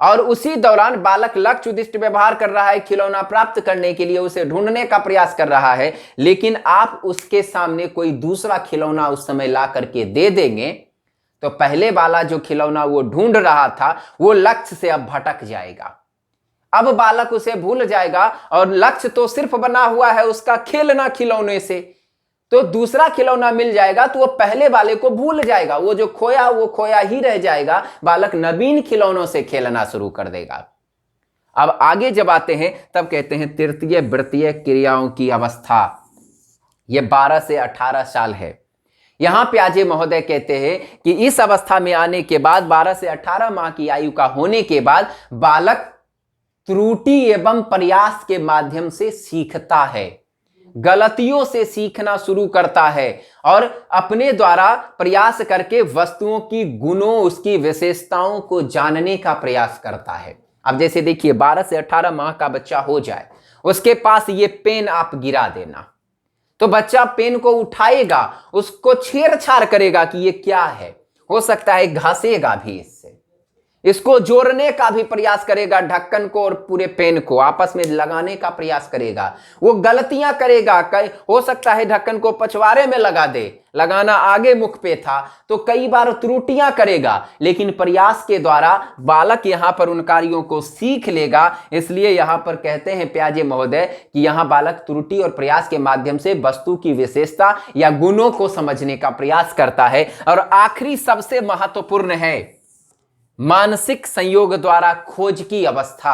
और उसी दौरान बालक लक्ष्य उद्दिष्ट व्यवहार कर रहा है, खिलौना प्राप्त करने के लिए उसे ढूंढने का प्रयास कर रहा है, लेकिन आप उसके सामने कोई दूसरा खिलौना उस समय ला करके दे देंगे तो पहले वाला जो खिलौना वो ढूंढ रहा था वो लक्ष्य से अब भटक जाएगा। अब बालक उसे भूल जाएगा और लक्ष्य तो सिर्फ बना हुआ है उसका खेलना खिलौने से, तो दूसरा खिलौना मिल जाएगा तो वो पहले वाले को भूल जाएगा, वो जो खोया वो खोया ही रह जाएगा। बालक नवीन खिलौनों से खेलना शुरू कर देगा। अब आगे जब आते हैं तब कहते हैं तृतीय वृत्तीय क्रियाओं की अवस्था, ये 12 से 18 साल है। यहां प्याजे महोदय कहते हैं कि इस अवस्था में आने के बाद 12 से 18 माह की आयु का होने के बाद बालक त्रुटि एवं प्रयास के माध्यम से सीखता है, गलतियों से सीखना शुरू करता है और अपने द्वारा प्रयास करके वस्तुओं की गुणों उसकी विशेषताओं को जानने का प्रयास करता है। अब जैसे देखिए 12 से 18 माह का बच्चा हो जाए, उसके पास ये पेन आप गिरा देना, तो बच्चा पेन को उठाएगा, उसको छेड़छाड़ करेगा कि ये क्या है, हो सकता है घासेगा भी, इसको जोड़ने का भी प्रयास करेगा, ढक्कन को और पूरे पेन को आपस में लगाने का प्रयास करेगा। वो गलतियां करेगा, हो सकता है ढक्कन को पछवाड़े में लगा दे, लगाना आगे मुख पे था, तो कई बार त्रुटियां करेगा, लेकिन प्रयास के द्वारा बालक यहां पर उन कार्यों को सीख लेगा। इसलिए यहां पर कहते हैं प्याजे महोदय कि यहां बालक त्रुटि और प्रयास के माध्यम से वस्तु की विशेषता या गुणों को समझने का प्रयास करता है। और आखिरी सबसे महत्वपूर्ण है मानसिक संयोग द्वारा खोज की अवस्था,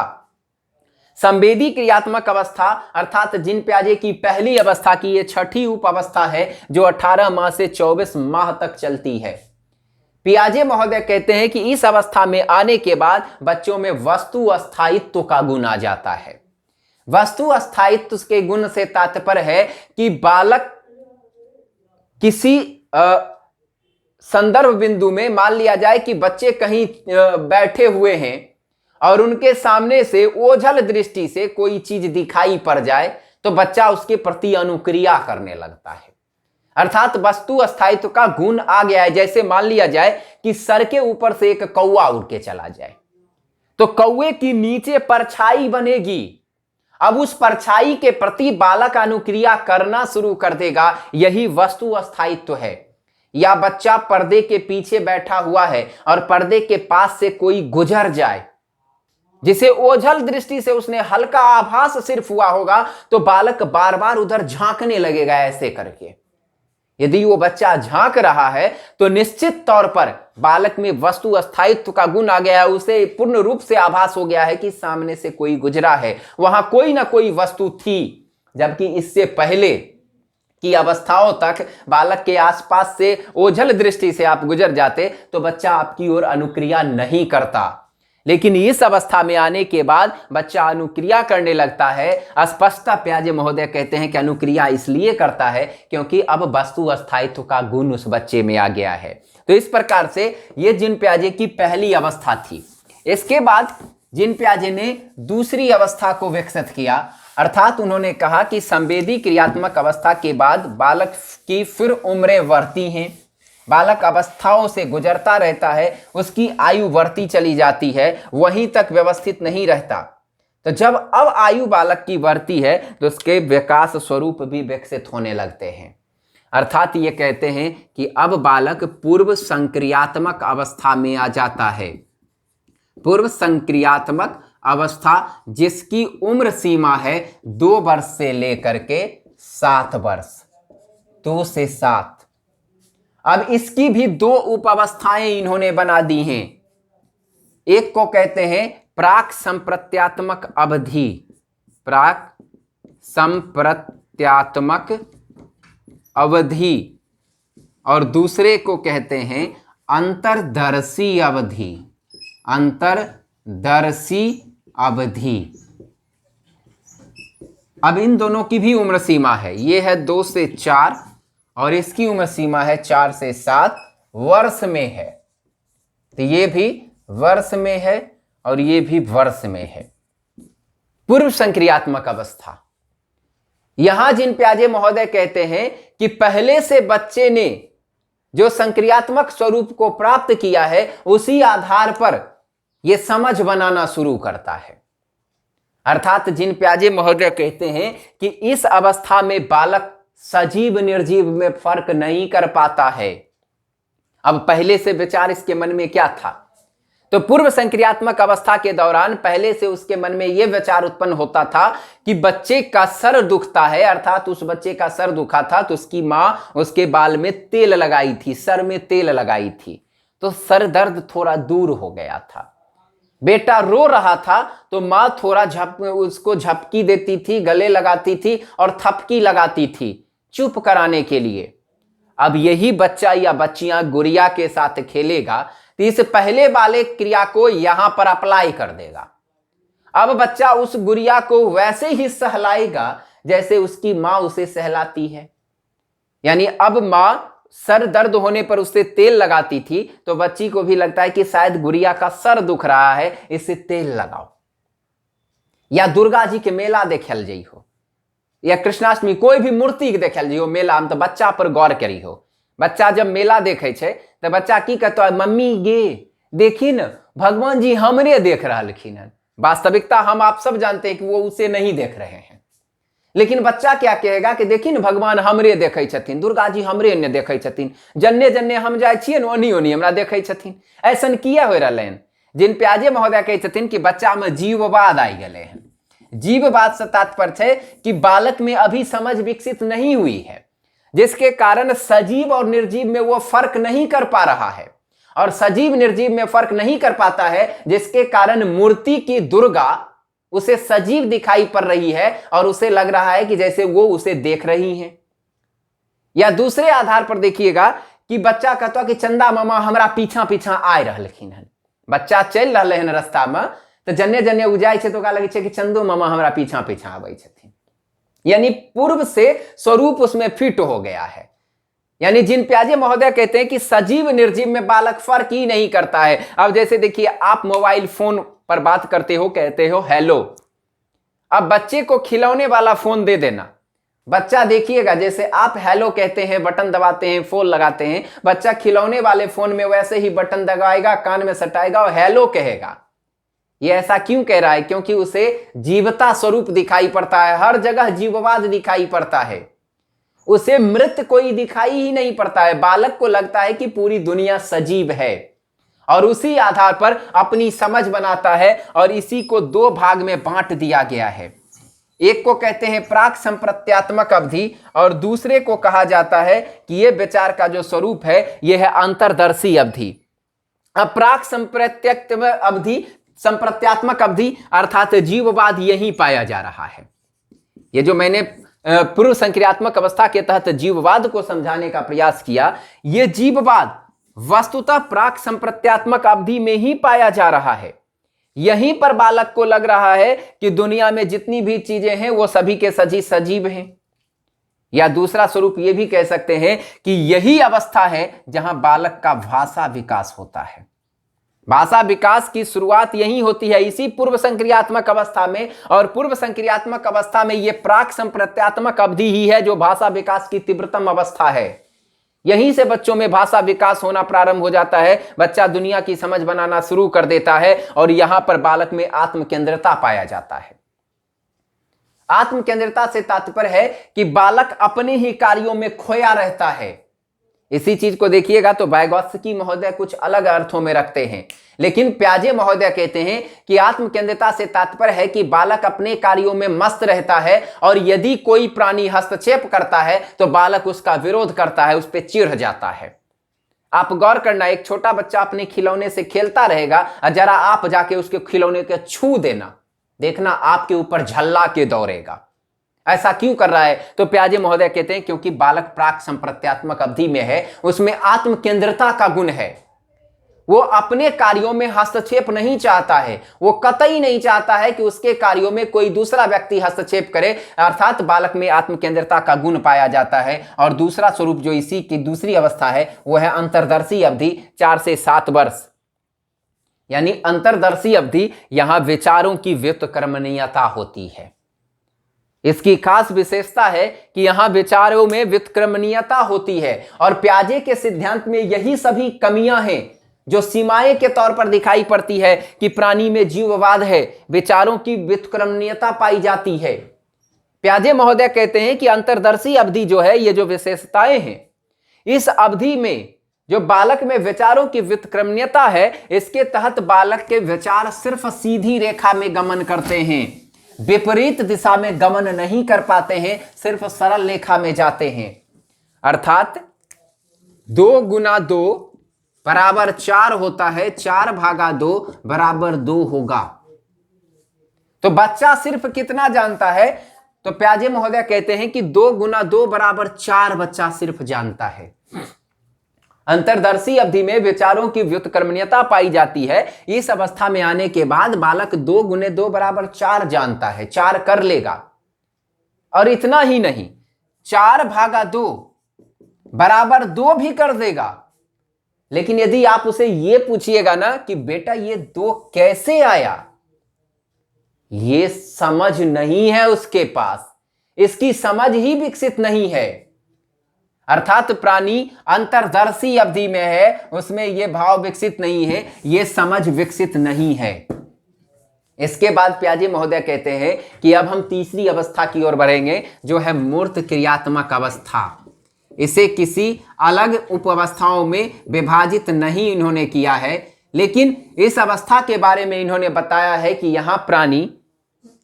संवेदी क्रियात्मक अवस्था, अर्थात जिन प्याजे की पहली अवस्था की ये छठी उप अवस्था है जो 18 माह से 24 माह तक चलती है। पियाजे महोदय कहते हैं कि इस अवस्था में आने के बाद बच्चों में वस्तु अस्थायित्व का गुण आ जाता है। वस्तु अस्थायित्व के गुण से तात्पर्य है कि बालक किसी संदर्भ बिंदु में, मान लिया जाए कि बच्चे कहीं बैठे हुए हैं और उनके सामने से ओझल दृष्टि से कोई चीज दिखाई पड़ जाए तो बच्चा उसके प्रति अनुक्रिया करने लगता है, अर्थात वस्तु अस्थायित्व का गुण आ गया है। जैसे मान लिया जाए कि सर के ऊपर से एक कौवा उड़ के चला जाए तो कौवे की नीचे परछाई बनेगी, अब उस परछाई के प्रति बालक अनुक्रिया करना शुरू कर देगा, यही वस्तु अस्थायित्व है। या बच्चा पर्दे के पीछे बैठा हुआ है और पर्दे के पास से कोई गुजर जाए जिसे ओझल दृष्टि से उसने हल्का आभास सिर्फ हुआ होगा तो बालक बार बार उधर झांकने लगेगा ऐसे करके। यदि वो बच्चा झांक रहा है तो निश्चित तौर पर बालक में वस्तु अस्थायित्व का गुण आ गया है, उसे पूर्ण रूप से आभास हो गया है कि सामने से कोई गुजरा है, वहां कोई ना कोई वस्तु थी। जबकि इससे पहले की अवस्थाओं तक बालक के आसपास से ओझल दृष्टि से आप गुजर जाते तो बच्चा आपकी ओर अनुक्रिया नहीं करता, लेकिन इस अवस्था में आने के बाद बच्चा अनुक्रिया करने लगता है। स्पष्टता प्याजे महोदय कहते हैं कि अनुक्रिया इसलिए करता है क्योंकि अब वस्तु अस्थायित्व का गुण उस बच्चे में आ गया है। तो इस प्रकार से ये जिन प्याजे की पहली अवस्था थी। इसके बाद जिन प्याजे ने दूसरी अवस्था को विकसित किया, अर्थात उन्होंने कहा कि संवेदी क्रियात्मक अवस्था के बाद बालक की फिर उम्रें बढ़ती हैं, बालक अवस्थाओं से गुजरता रहता है, उसकी आयु बढ़ती चली जाती है, वहीं तक व्यवस्थित नहीं रहता। तो जब अब आयु बालक की बढ़ती है तो उसके विकास स्वरूप भी विकसित होने लगते हैं, अर्थात ये कहते हैं कि अब बालक पूर्व संक्रियात्मक अवस्था में आ जाता है। पूर्व संक्रियात्मक अवस्था जिसकी उम्र सीमा है 2 वर्ष से लेकर के 7 वर्ष, 2 से 7। अब इसकी भी 2 उप अवस्थाएं इन्होंने बना दी हैं। एक को कहते हैं प्राक संप्रत्यात्मक अवधि, प्राक संप्रत्यात्मक अवधि, और दूसरे को कहते हैं अंतर्दर्शी अवधि, अंतर्दर्शी अवधि। अब इन दोनों की भी उम्र सीमा है, ये है 2 से 4 और इसकी उम्र सीमा है 4 से 7 वर्ष में है। तो ये भी वर्ष में है और ये भी वर्ष में है। पूर्व संक्रियात्मक अवस्था, यहां जिन प्याजे महोदय कहते हैं कि पहले से बच्चे ने जो संक्रियात्मक स्वरूप को प्राप्त किया है उसी आधार पर ये समझ बनाना शुरू करता है। अर्थात जिन प्याजे महोदय कहते हैं कि इस अवस्था में बालक सजीव निर्जीव में फर्क नहीं कर पाता है। अब पहले से विचार इसके मन में क्या था? तो पूर्व संक्रियात्मक अवस्था के दौरान पहले से उसके मन में यह विचार उत्पन्न होता था कि बच्चे का सर दुखता है, अर्थात उस बच्चे का सर दुखा था तो उसकी मां उसके बाल में तेल लगाई थी, सर में तेल लगाई थी, तो सर दर्द थोड़ा दूर हो गया था। बेटा रो रहा था तो मां थोड़ा उसको झपकी देती थी, गले लगाती थी और थपकी लगाती थी चुप कराने के लिए। अब यही बच्चा या बच्चियां गुड़िया के साथ खेलेगा तो इस पहले वाले क्रिया को यहां पर अप्लाई कर देगा। अब बच्चा उस गुड़िया को वैसे ही सहलाएगा जैसे उसकी मां उसे सहलाती है। यानी अब मां सर दर्द होने पर उससे तेल लगाती थी तो बच्ची को भी लगता है कि शायद गुड़िया का सर दुख रहा है, इससे तेल लगाओ। या दुर्गा जी के मेला देखल जाइ हो या कृष्णाष्टमी कोई भी मूर्ति के देखल जाइ हो मेला में, तो बच्चा पर गौर करी हो। बच्चा जब मेला देखे छे तो बच्चा की कहता है, मम्मी गे देखी न भगवान जी हमरे देख रहलखिन हन। वास्तविकता हम आप सब जानते हैं कि वो उसे नहीं देख रहे हैं, लेकिन बच्चा क्या कहेगा कि देखी न भगवान हमरे देखे छथिन, दुर्गा जी हमरे ने देखे छथिन, जन्ने जन्ने हम जाय छियै न ओनी ओनी हमरा देखे छथिन। ऐसन किया हो रहलन? जिन प्याजे महोदय कहे छथिन कि बच्चा में जीववाद आई गए हैं। जीववाद से तात्पर्य है कि बालक में अभी समझ विकसित नहीं हुई है, जिसके कारण सजीव और निर्जीव में वो फर्क नहीं कर पा रहा है, और सजीव निर्जीव में फर्क नहीं कर पाता है जिसके कारण मूर्ति की दुर्गा उसे सजीव दिखाई पड़ रही है और उसे लग रहा है कि जैसे वो उसे देख रही हैं। या दूसरे आधार पर देखिएगा कि बच्चा कहता कि चंदा मामा हमरा पीछा पीछा आए रहलखिन हन। बच्चा चल रहे हैं रास्ता में तो जन्ने जन्ने उजाय छे तो ओकरा लगे छे कि चंदो मामा हमरा पीछा पीछा आबै छथिन। यानी पूर्व से स्वरूप उसमें फिट हो गया है। यानी जिन प्याजे महोदय कहते हैं कि सजीव निर्जीव में बालक फर्क ही नहीं करता है। अब जैसे देखिए आप मोबाइल फोन पर बात करते हो, कहते हो हेलो, अब बच्चे को खिलौने वाला फोन दे देना, बच्चा देखिएगा जैसे आप हेलो कहते हैं, बटन दबाते हैं, फोन लगाते हैं, बच्चा खिलौने वाले फोन में वैसे ही बटन दबाएगा, कान में सटाएगा और हेलो कहेगा। ये ऐसा क्यों कह रहा है? क्योंकि उसे जीवता स्वरूप दिखाई पड़ता है, हर जगह जीववाद दिखाई पड़ता है, उसे मृत कोई दिखाई ही नहीं पड़ता है। बालक को लगता है कि पूरी दुनिया सजीव है और उसी आधार पर अपनी समझ बनाता है, और इसी को दो भाग में बांट दिया गया है। एक को कहते हैं प्राक संप्रत्यात्मक अवधि और दूसरे को कहा जाता है कि यह विचार का जो स्वरूप है यह है अंतर्दर्शी अवधि। अब प्राक संप्रत्यात्मक अवधि अर्थात जीववाद यही पाया जा रहा है। ये जो मैंने पूर्व संक्रियात्मक अवस्था के तहत जीववाद को समझाने का प्रयास किया, यह जीववाद वस्तुतः प्राक संप्रत्यात्मक अवधि में ही पाया जा रहा है। यहीं पर बालक को लग रहा है कि दुनिया में जितनी भी चीजें हैं वो सभी के सभी सजीव हैं। या दूसरा स्वरूप ये भी कह सकते हैं कि यही अवस्था है जहां बालक का भाषा विकास होता है। भाषा विकास की शुरुआत यही होती है, इसी पूर्व संक्रियात्मक अवस्था में, और पूर्व संक्रियात्मक अवस्था में यह प्राक संप्रत्यात्मक अवधि ही है जो भाषा विकास की तीव्रतम अवस्था है। यहीं से बच्चों में भाषा विकास होना प्रारंभ हो जाता है, बच्चा दुनिया की समझ बनाना शुरू कर देता है, और यहां पर बालक में आत्मकेंद्रता पाया जाता है। आत्मकेंद्रता से तात्पर्य है कि बालक अपने ही कार्यों में खोया रहता है। इसी चीज को देखिएगा तो वाइगोत्स्की महोदय कुछ अलग अर्थों में रखते हैं, लेकिन प्याजे महोदय कहते हैं कि आत्मकेंद्रता से तात्पर्य है कि बालक अपने कार्यों में मस्त रहता है, और यदि कोई प्राणी हस्तक्षेप करता है तो बालक उसका विरोध करता है, उस पर चिढ़ जाता है। आप गौर करना, एक छोटा बच्चा अपने खिलौने से खेलता रहेगा और जरा आप जाके उसके खिलौने को छू देना, देखना आपके ऊपर झल्ला के दौड़ेगा। ऐसा क्यों कर रहा है? तो प्याजे महोदय कहते हैं क्योंकि बालक प्राक संप्रत्यात्मक अवधि में है, उसमें आत्मकेंद्रता का गुण है। वो अपने कार्यों में हस्तक्षेप नहीं चाहता है, वो कतई नहीं चाहता है कि उसके कार्यों में कोई दूसरा व्यक्ति हस्तक्षेप करे, अर्थात बालक में आत्मकेंद्रता का गुण पाया जाता है। और दूसरा स्वरूप जो इसी की दूसरी अवस्था है वो है अंतर्दर्शी अवधि, 4 से 7 वर्ष। यानी अंतर्दर्शी अवधि यहां विचारों की व्युत्क्रमणीयता होती है। इसकी खास विशेषता है कि यहां विचारों में व्युत्क्रमणीयता होती है, और प्याजे के सिद्धांत में यही सभी कमियां हैं जो सीमाएं के तौर पर दिखाई पड़ती है कि प्राणी में जीववाद है, विचारों की व्युत्क्रमणीयता पाई जाती है। प्याजे महोदय कहते हैं कि अंतर्दर्शी अवधि जो है, ये जो विशेषताएं हैं, इस अवधि में जो बालक में विचारों की व्युत्क्रमणीयता है, इसके तहत बालक के विचार सिर्फ सीधी रेखा में गमन करते हैं, विपरीत दिशा में गमन नहीं कर पाते हैं, सिर्फ सरल रेखा में जाते हैं। अर्थात 2 गुना 2 बराबर 4 होता है, 4 भागा 2 बराबर 2 होगा। तो बच्चा सिर्फ कितना जानता है? तो प्याजे महोदय कहते हैं कि 2 गुना 2 बराबर 4 बच्चा सिर्फ जानता है। अंतर्दर्शी अवधि में विचारों की व्युत्क्रमणीयता पाई जाती है। इस अवस्था में आने के बाद बालक 2 गुने 2 बराबर 4 जानता है, 4 कर लेगा। और इतना ही नहीं, 4 भागा 2 बराबर 2 भी कर देगा। लेकिन यदि आप उसे यह पूछिएगा ना कि बेटा ये 2 कैसे आया, ये समझ नहीं है उसके पास, इसकी समझ ही विकसित नहीं है। अर्थात प्राणी अंतर्दर्शी अवधि में है, उसमें यह भाव विकसित नहीं है, यह समझ विकसित नहीं है। इसके बाद प्याजे महोदय कहते हैं कि अब हम तीसरी अवस्था की ओर बढ़ेंगे, जो है मूर्त क्रियात्मक अवस्था। इसे किसी अलग उपावस्थाओं में विभाजित नहीं इन्होंने किया है, लेकिन इस अवस्था के बारे में इन्होंने बताया है कि यहां प्राणी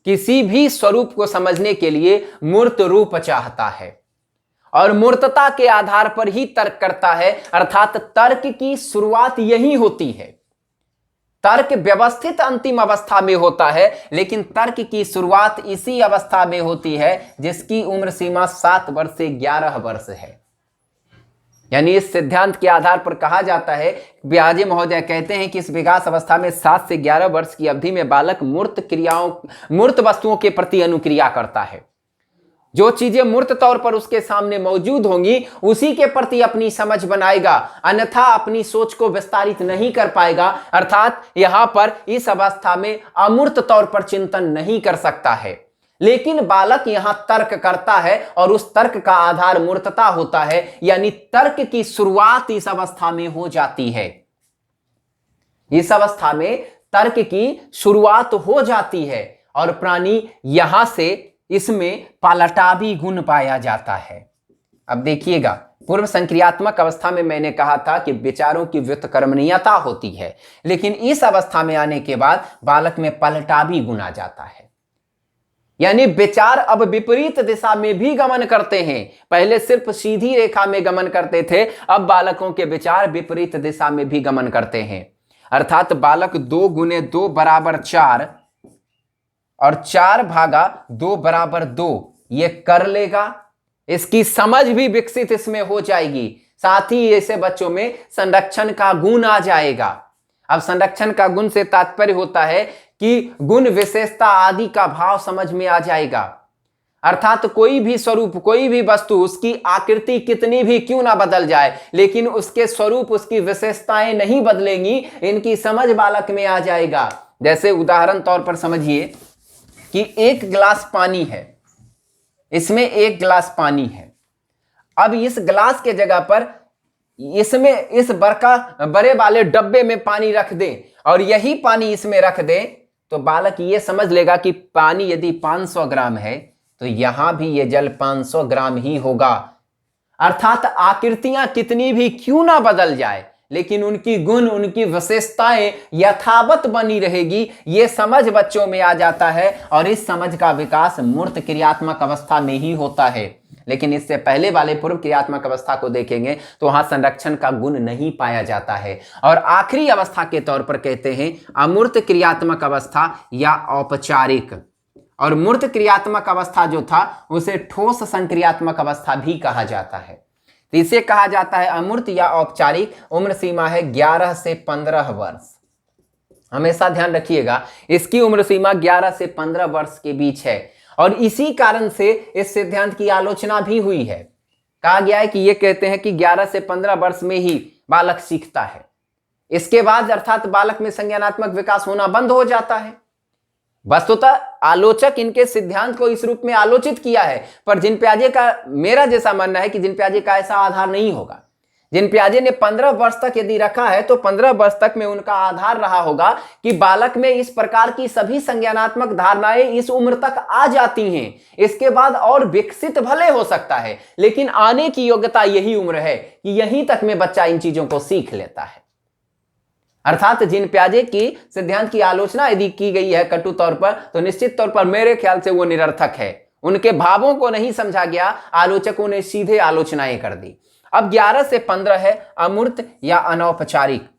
किसी भी स्वरूप को समझने के लिए मूर्त रूप चाहता है और मूर्तता के आधार पर ही तर्क करता है। अर्थात तर्क की शुरुआत यही होती है। तर्क व्यवस्थित अंतिम अवस्था में होता है, लेकिन तर्क की शुरुआत इसी अवस्था में होती है जिसकी उम्र सीमा 7 वर्ष से 11 वर्ष है। यानी इस सिद्धांत के आधार पर कहा जाता है, प्याजे महोदय कहते हैं कि इस विकास अवस्था में 7 से 11 वर्ष की अवधि में बालक मूर्त वस्तुओं के प्रति अनुक्रिया करता है। जो चीजें मूर्त तौर पर उसके सामने मौजूद होंगी उसी के प्रति अपनी समझ बनाएगा, अन्यथा अपनी सोच को विस्तारित नहीं कर पाएगा। अर्थात यहां पर इस अवस्था में अमूर्त तौर पर चिंतन नहीं कर सकता है। लेकिन बालक यहां तर्क करता है और उस तर्क का आधार मूर्तता होता है, यानी तर्क की शुरुआत इस अवस्था में हो जाती है। इस अवस्था में तर्क की शुरुआत हो जाती है और प्राणी यहां से इसमें पलटावी गुण पाया जाता है। अब देखिएगा, पूर्व संक्रियात्मक अवस्था में मैंने कहा था कि विचारों की व्युत्क्रमणीयता होती है, लेकिन इस अवस्था में आने के बाद बालक में पलटावी गुण आ जाता है। यानी विचार अब विपरीत दिशा में भी गमन करते हैं। पहले सिर्फ सीधी रेखा में गमन करते थे, अब बालकों के विचार विपरीत दिशा में भी गमन करते हैं। अर्थात बालक 2 गुने 2 बराबर 4 और 4 भागा 2 बराबर 2 ये कर लेगा। इसकी समझ भी विकसित इसमें हो जाएगी। साथ ही ऐसे बच्चों में संरक्षण का गुण आ जाएगा। अब संरक्षण का गुण से तात्पर्य होता है कि गुण विशेषता आदि का भाव समझ में आ जाएगा। अर्थात कोई भी स्वरूप, कोई भी वस्तु, उसकी आकृति कितनी भी क्यों ना बदल जाए, लेकिन उसके स्वरूप, उसकी विशेषताएं नहीं बदलेंगी, इनकी समझ बालक में आ जाएगा। जैसे उदाहरण तौर पर समझिए कि 1 गिलास पानी है, इसमें 1 गिलास पानी है। अब इस गिलास के जगह पर इसमें इस बड़े वाले डब्बे में पानी रख दें और यही पानी इसमें रख दें, तो बालक ये समझ लेगा कि पानी यदि 500 ग्राम है तो यहां भी ये जल 500 ग्राम ही होगा। अर्थात आकृतियां कितनी भी क्यों ना बदल जाए, लेकिन उनकी गुण, उनकी विशेषताएं यथावत बनी रहेगी। ये समझ बच्चों में आ जाता है और इस समझ का विकास मूर्त क्रियात्मक अवस्था में ही होता है। लेकिन इससे पहले वाले पूर्व क्रियात्मक अवस्था को देखेंगे तो वहां संरक्षण का गुण नहीं पाया जाता है। और आखिरी अवस्था के तौर पर कहते हैं अमूर्त क्रियात्मक अवस्था या औपचारिक। और मूर्त क्रियात्मक अवस्था जो था उसे ठोस संक्रियात्मक अवस्था भी कहा जाता है। तो इसे कहा जाता है अमूर्त या औपचारिक। उम्र सीमा है 11 से 15 वर्ष। हमेशा ध्यान रखिएगा, इसकी उम्र सीमा 11 से 15 वर्ष के बीच है और इसी कारण से इस सिद्धांत की आलोचना भी हुई है। कहा गया है कि ये कहते हैं कि 11 से 15 वर्ष में ही बालक सीखता है। इसके बाद अर्थात बालक में संज्ञानात्मक विकास होना बंद हो जाता है। वस्तुतः आलोचक इनके सिद्धांत को इस रूप में आलोचित किया है, पर जिन प्याजे का, मेरा जैसा मानना है कि जिन प्याजे का ऐसा आधार नहीं होगा। जिन पियाजे ने 15 वर्ष तक यदि रखा है तो 15 वर्ष तक में उनका आधार रहा होगा कि बालक में इस प्रकार की सभी संज्ञानात्मक धारणाएं इस उम्र तक आ जाती हैं। इसके बाद और विकसित भले हो सकता है, लेकिन आने की योग्यता यही उम्र है कि यहीं तक में बच्चा इन चीजों को सीख लेता है। अर्थात जिन पियाजे की सिद्धांत की आलोचना यदि की गई है कटु तौर पर, तो निश्चित तौर पर मेरे ख्याल से वो निरर्थक है। उनके भावों को नहीं समझा गया, आलोचकों ने सीधे आलोचनाएं कर दी। अब 11 से 15 है अमूर्त या अनौपचारिक।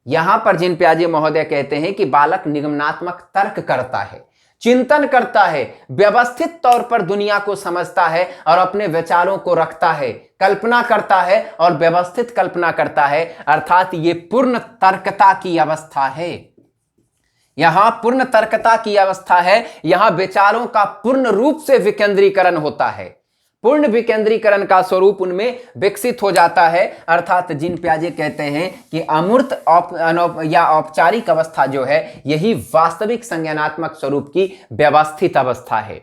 यहां पर जिन पियाजे महोदय कहते हैं कि बालक निगमनात्मक तर्क करता है, चिंतन करता है, व्यवस्थित तौर पर दुनिया को समझता है और अपने विचारों को रखता है, कल्पना करता है और व्यवस्थित कल्पना करता है, अर्थात ये पूर्ण तर्कता की अवस्था है। यहां पूर्ण तर्कता की अवस्था है, यहां विचारों का पूर्ण रूप से विकेंद्रीकरण होता है, पूर्ण विकेंद्रीकरण का स्वरूप उनमें विकसित हो जाता है। अर्थात जिन पियाजे कहते हैं कि अमूर्त या औपचारिक अवस्था जो है यही वास्तविक संज्ञानात्मक स्वरूप की व्यवस्थित अवस्था है।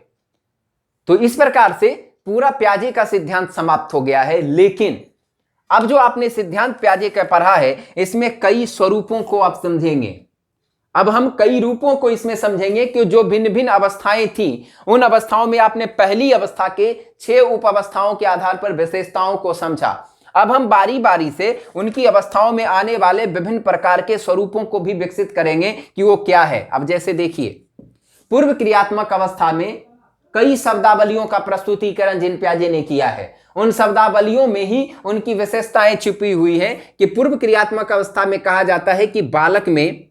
तो इस प्रकार से पूरा पियाजे का सिद्धांत समाप्त हो गया है। लेकिन अब जो आपने सिद्धांत पियाजे का पढ़ा है इसमें कई स्वरूपों को आप समझेंगे। अब हम कई रूपों को इसमें समझेंगे कि जो भिन्न भिन्न अवस्थाएं थी, उन अवस्थाओं में आपने पहली अवस्था के 6 उप अवस्थाओं के आधार पर विशेषताओं को समझा। अब हम बारी बारी से उनकी अवस्थाओं में आने वाले विभिन्न प्रकार के स्वरूपों को भी विकसित करेंगे कि वो क्या है। अब जैसे देखिए, पूर्व क्रियात्मक अवस्था में कई शब्दावलियों का प्रस्तुतिकरण जिन पियाजे ने किया है, उन शब्दावलियों में ही उनकी विशेषताएं छिपी हुई है कि पूर्व क्रियात्मक अवस्था में कहा जाता है कि बालक में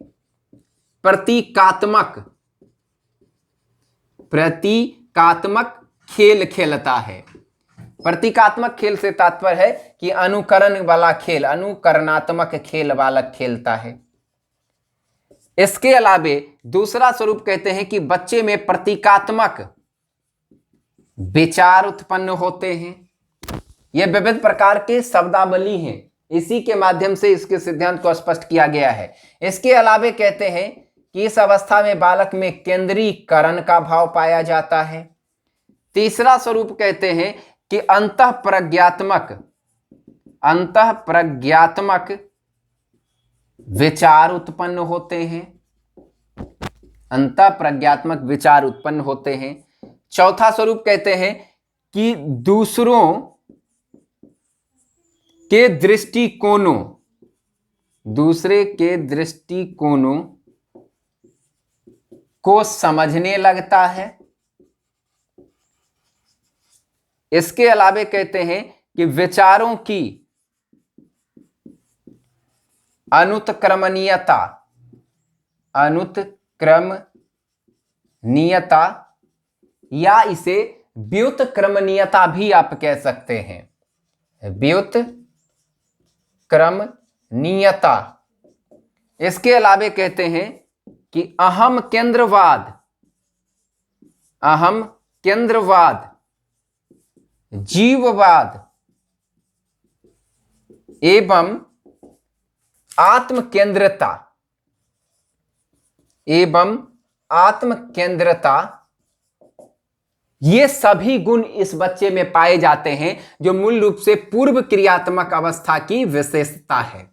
प्रतीकात्मक खेल खेलता है। प्रतीकात्मक खेल से तात्पर्य है कि अनुकरण वाला खेल, अनुकरणात्मक खेल बालक खेलता है। इसके अलावे दूसरा स्वरूप कहते हैं कि बच्चे में प्रतीकात्मक विचार उत्पन्न होते हैं। ये विविध प्रकार के शब्दावली हैं, इसी के माध्यम से इसके सिद्धांत को स्पष्ट किया गया है। इसके अलावे कहते हैं कि इस अवस्था में बालक में केंद्रीकरण का भाव पाया जाता है। तीसरा स्वरूप कहते हैं कि अंतःप्रज्ञात्मक विचार उत्पन्न होते हैं। अंतःप्रज्ञात्मक विचार उत्पन्न होते हैं। चौथा स्वरूप कहते हैं कि दूसरों के दृष्टिकोणों को समझने लगता है। इसके अलावे कहते हैं कि विचारों की अनुत्क्रमणीयता या इसे व्युत्क्रमणीयता भी आप कह सकते हैं, व्युत्क्रमणीयता। इसके अलावे कहते हैं कि अहम केंद्रवाद, जीववाद एवं आत्मकेंद्रता, ये सभी गुण इस बच्चे में पाए जाते हैं जो मूल रूप से पूर्व क्रियात्मक अवस्था की विशेषता है।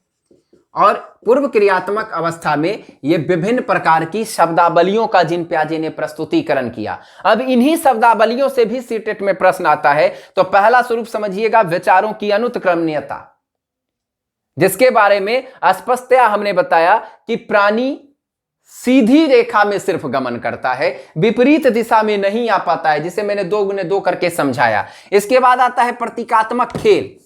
और पूर्व क्रियात्मक अवस्था में ये विभिन्न प्रकार की शब्दावलियों का जिन पियाजे ने प्रस्तुतिकरण किया। अब इन्हीं शब्दावलियों से भी सीटेट में प्रश्न आता है। तो पहला स्वरूप समझिएगा, विचारों की अनुत्क्रमणीयता, जिसके बारे में स्पष्टतया हमने बताया कि प्राणी सीधी रेखा में सिर्फ गमन करता है, विपरीत दिशा में नहीं आ पाता है, जिसे मैंने 2 गुने 2 करके समझाया। इसके बाद आता है प्रतीकात्मक खेल,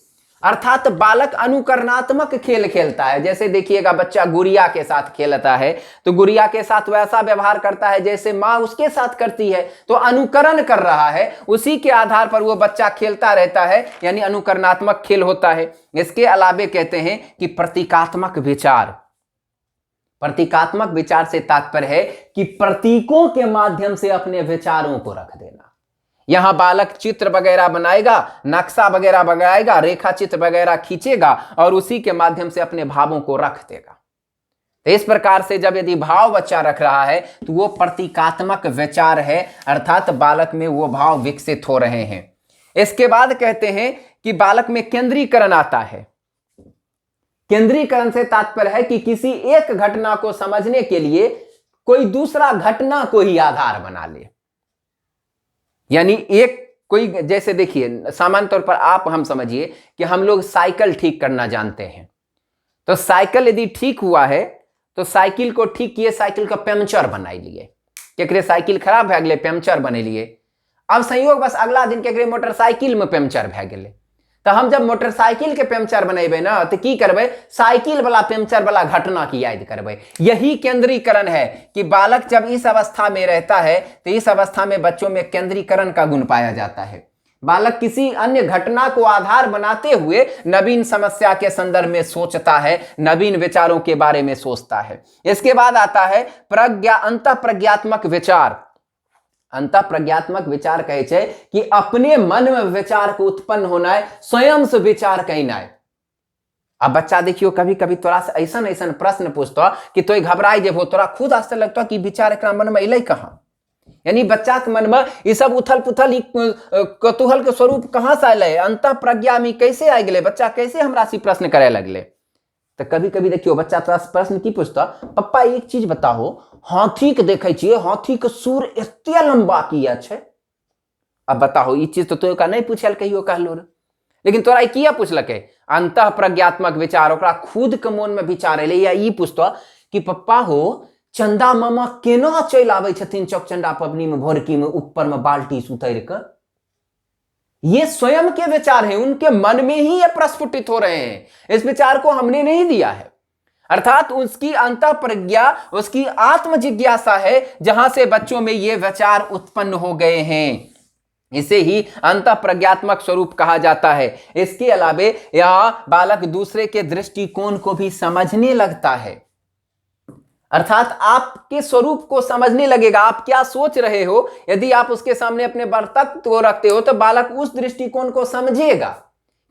अर्थात बालक अनुकरणात्मक खेल खेलता है। जैसे देखिएगा, बच्चा गुड़िया के साथ खेलता है तो गुड़िया के साथ वैसा व्यवहार करता है जैसे माँ उसके साथ करती है, तो अनुकरण कर रहा है, उसी के आधार पर वो बच्चा खेलता रहता है, यानी अनुकरणात्मक खेल होता है। इसके अलावे कहते हैं कि प्रतीकात्मक विचार से तात्पर्य है कि प्रतीकों के माध्यम से अपने विचारों को रख देना। यहां बालक चित्र वगैरह बनाएगा, नक्शा वगैरह बनाएगा, रेखा चित्र वगैरह खींचेगा और उसी के माध्यम से अपने भावों को रख देगा। तो इस प्रकार से जब यदि भाव बच्चा रख रहा है तो वो प्रतीकात्मक विचार है, अर्थात बालक में वो भाव विकसित हो रहे हैं। इसके बाद कहते हैं कि बालक में केंद्रीकरण आता है। केंद्रीकरण से तात्पर्य है कि किसी एक घटना को समझने के लिए कोई दूसरा घटना को ही आधार बना ले। यानी एक कोई, जैसे देखिए सामान्य तौर पर आप हम समझिए कि हम लोग साइकिल ठीक करना जानते हैं, तो साइकिल यदि ठीक हुआ है तो साइकिल को ठीक किए, साइकिल का पंचर बनाई लिए, केकरे साइकिल खराब भै गेलै, पंचर बने लिए। अब संयोग बस अगला दिन केकरे मोटरसाइकिल में पंचर भै गेलै, तो हम जब मोटरसाइकिल के पंचर बनेबे ना तो की करबे, साइकिल वाला पंचर वाला घटना की याद करबे। यही केंद्रीकरण है कि बालक जब इस अवस्था में रहता है तो इस अवस्था में बच्चों में केंद्रीकरण का गुण पाया जाता है। बालक किसी अन्य घटना को आधार बनाते हुए नवीन समस्या के संदर्भ में सोचता है, नवीन विचारों के बारे में सोचता है। इसके बाद आता है अंतःप्रज्ञात्मक विचार। अंतःप्रज्ञात्मक विचार कहे छे कि अपने मन में विचार को उत्पन्न होना है, स्वयं से विचार कहना है। अब बच्चा देखियो कभी कभी तोरा से ऐसा प्रश्न पूछता कि तो घबराई जेबो, तोरा खुद आश्चर्य लगता कि विचार एक मन में अलै कहां। यानी बच्चा के मन में ये सब उथल पुथल कौतूहल के स्वरूप कहां से अलै, अंतःप्रज्ञा में कैसे आ गए, बच्चा कैसे हमरा से प्रश्न करे लगले। तो कभी कभी देखियो बच्चा तोरा से प्रश्न की पूछता, पप्पा एक चीज बताओ, हाथी के देखे छिए, हाथी के सूर एते लंबा किया छे। अब बताओ ये चीज तो तोरा का नहीं पूछल कहियो कहलो रे, लेकिन तोरा किया पूछलके, अंतःप्रज्ञात्मक विचार ओकरा खुद के मन में विचार एले। या ई पूछता कि पप्पा हो चंदा मामा केना चल आवे छथिन चौकचंदा पबनी में भोरकी में ऊपर में बाल्टी सुतर के। ये स्वयं के विचार हैं, उनके मन में ही ये प्रस्फुटित हो रहे हैं, इस विचार को हमने नहीं दिया है। अर्थात उसकी अंतःप्रज्ञा, उसकी आत्म जिज्ञासा है जहां से बच्चों में ये विचार उत्पन्न हो गए हैं। इसे ही अंतःप्रज्ञात्मक स्वरूप कहा जाता है। इसके अलावे यह बालक दूसरे के दृष्टिकोण को भी समझने लगता है, अर्थात आपके स्वरूप को समझने लगेगा, आप क्या सोच रहे हो। यदि आप उसके सामने अपने वर्तत्व को रखते हो तो बालक उस दृष्टिकोण को समझेगा,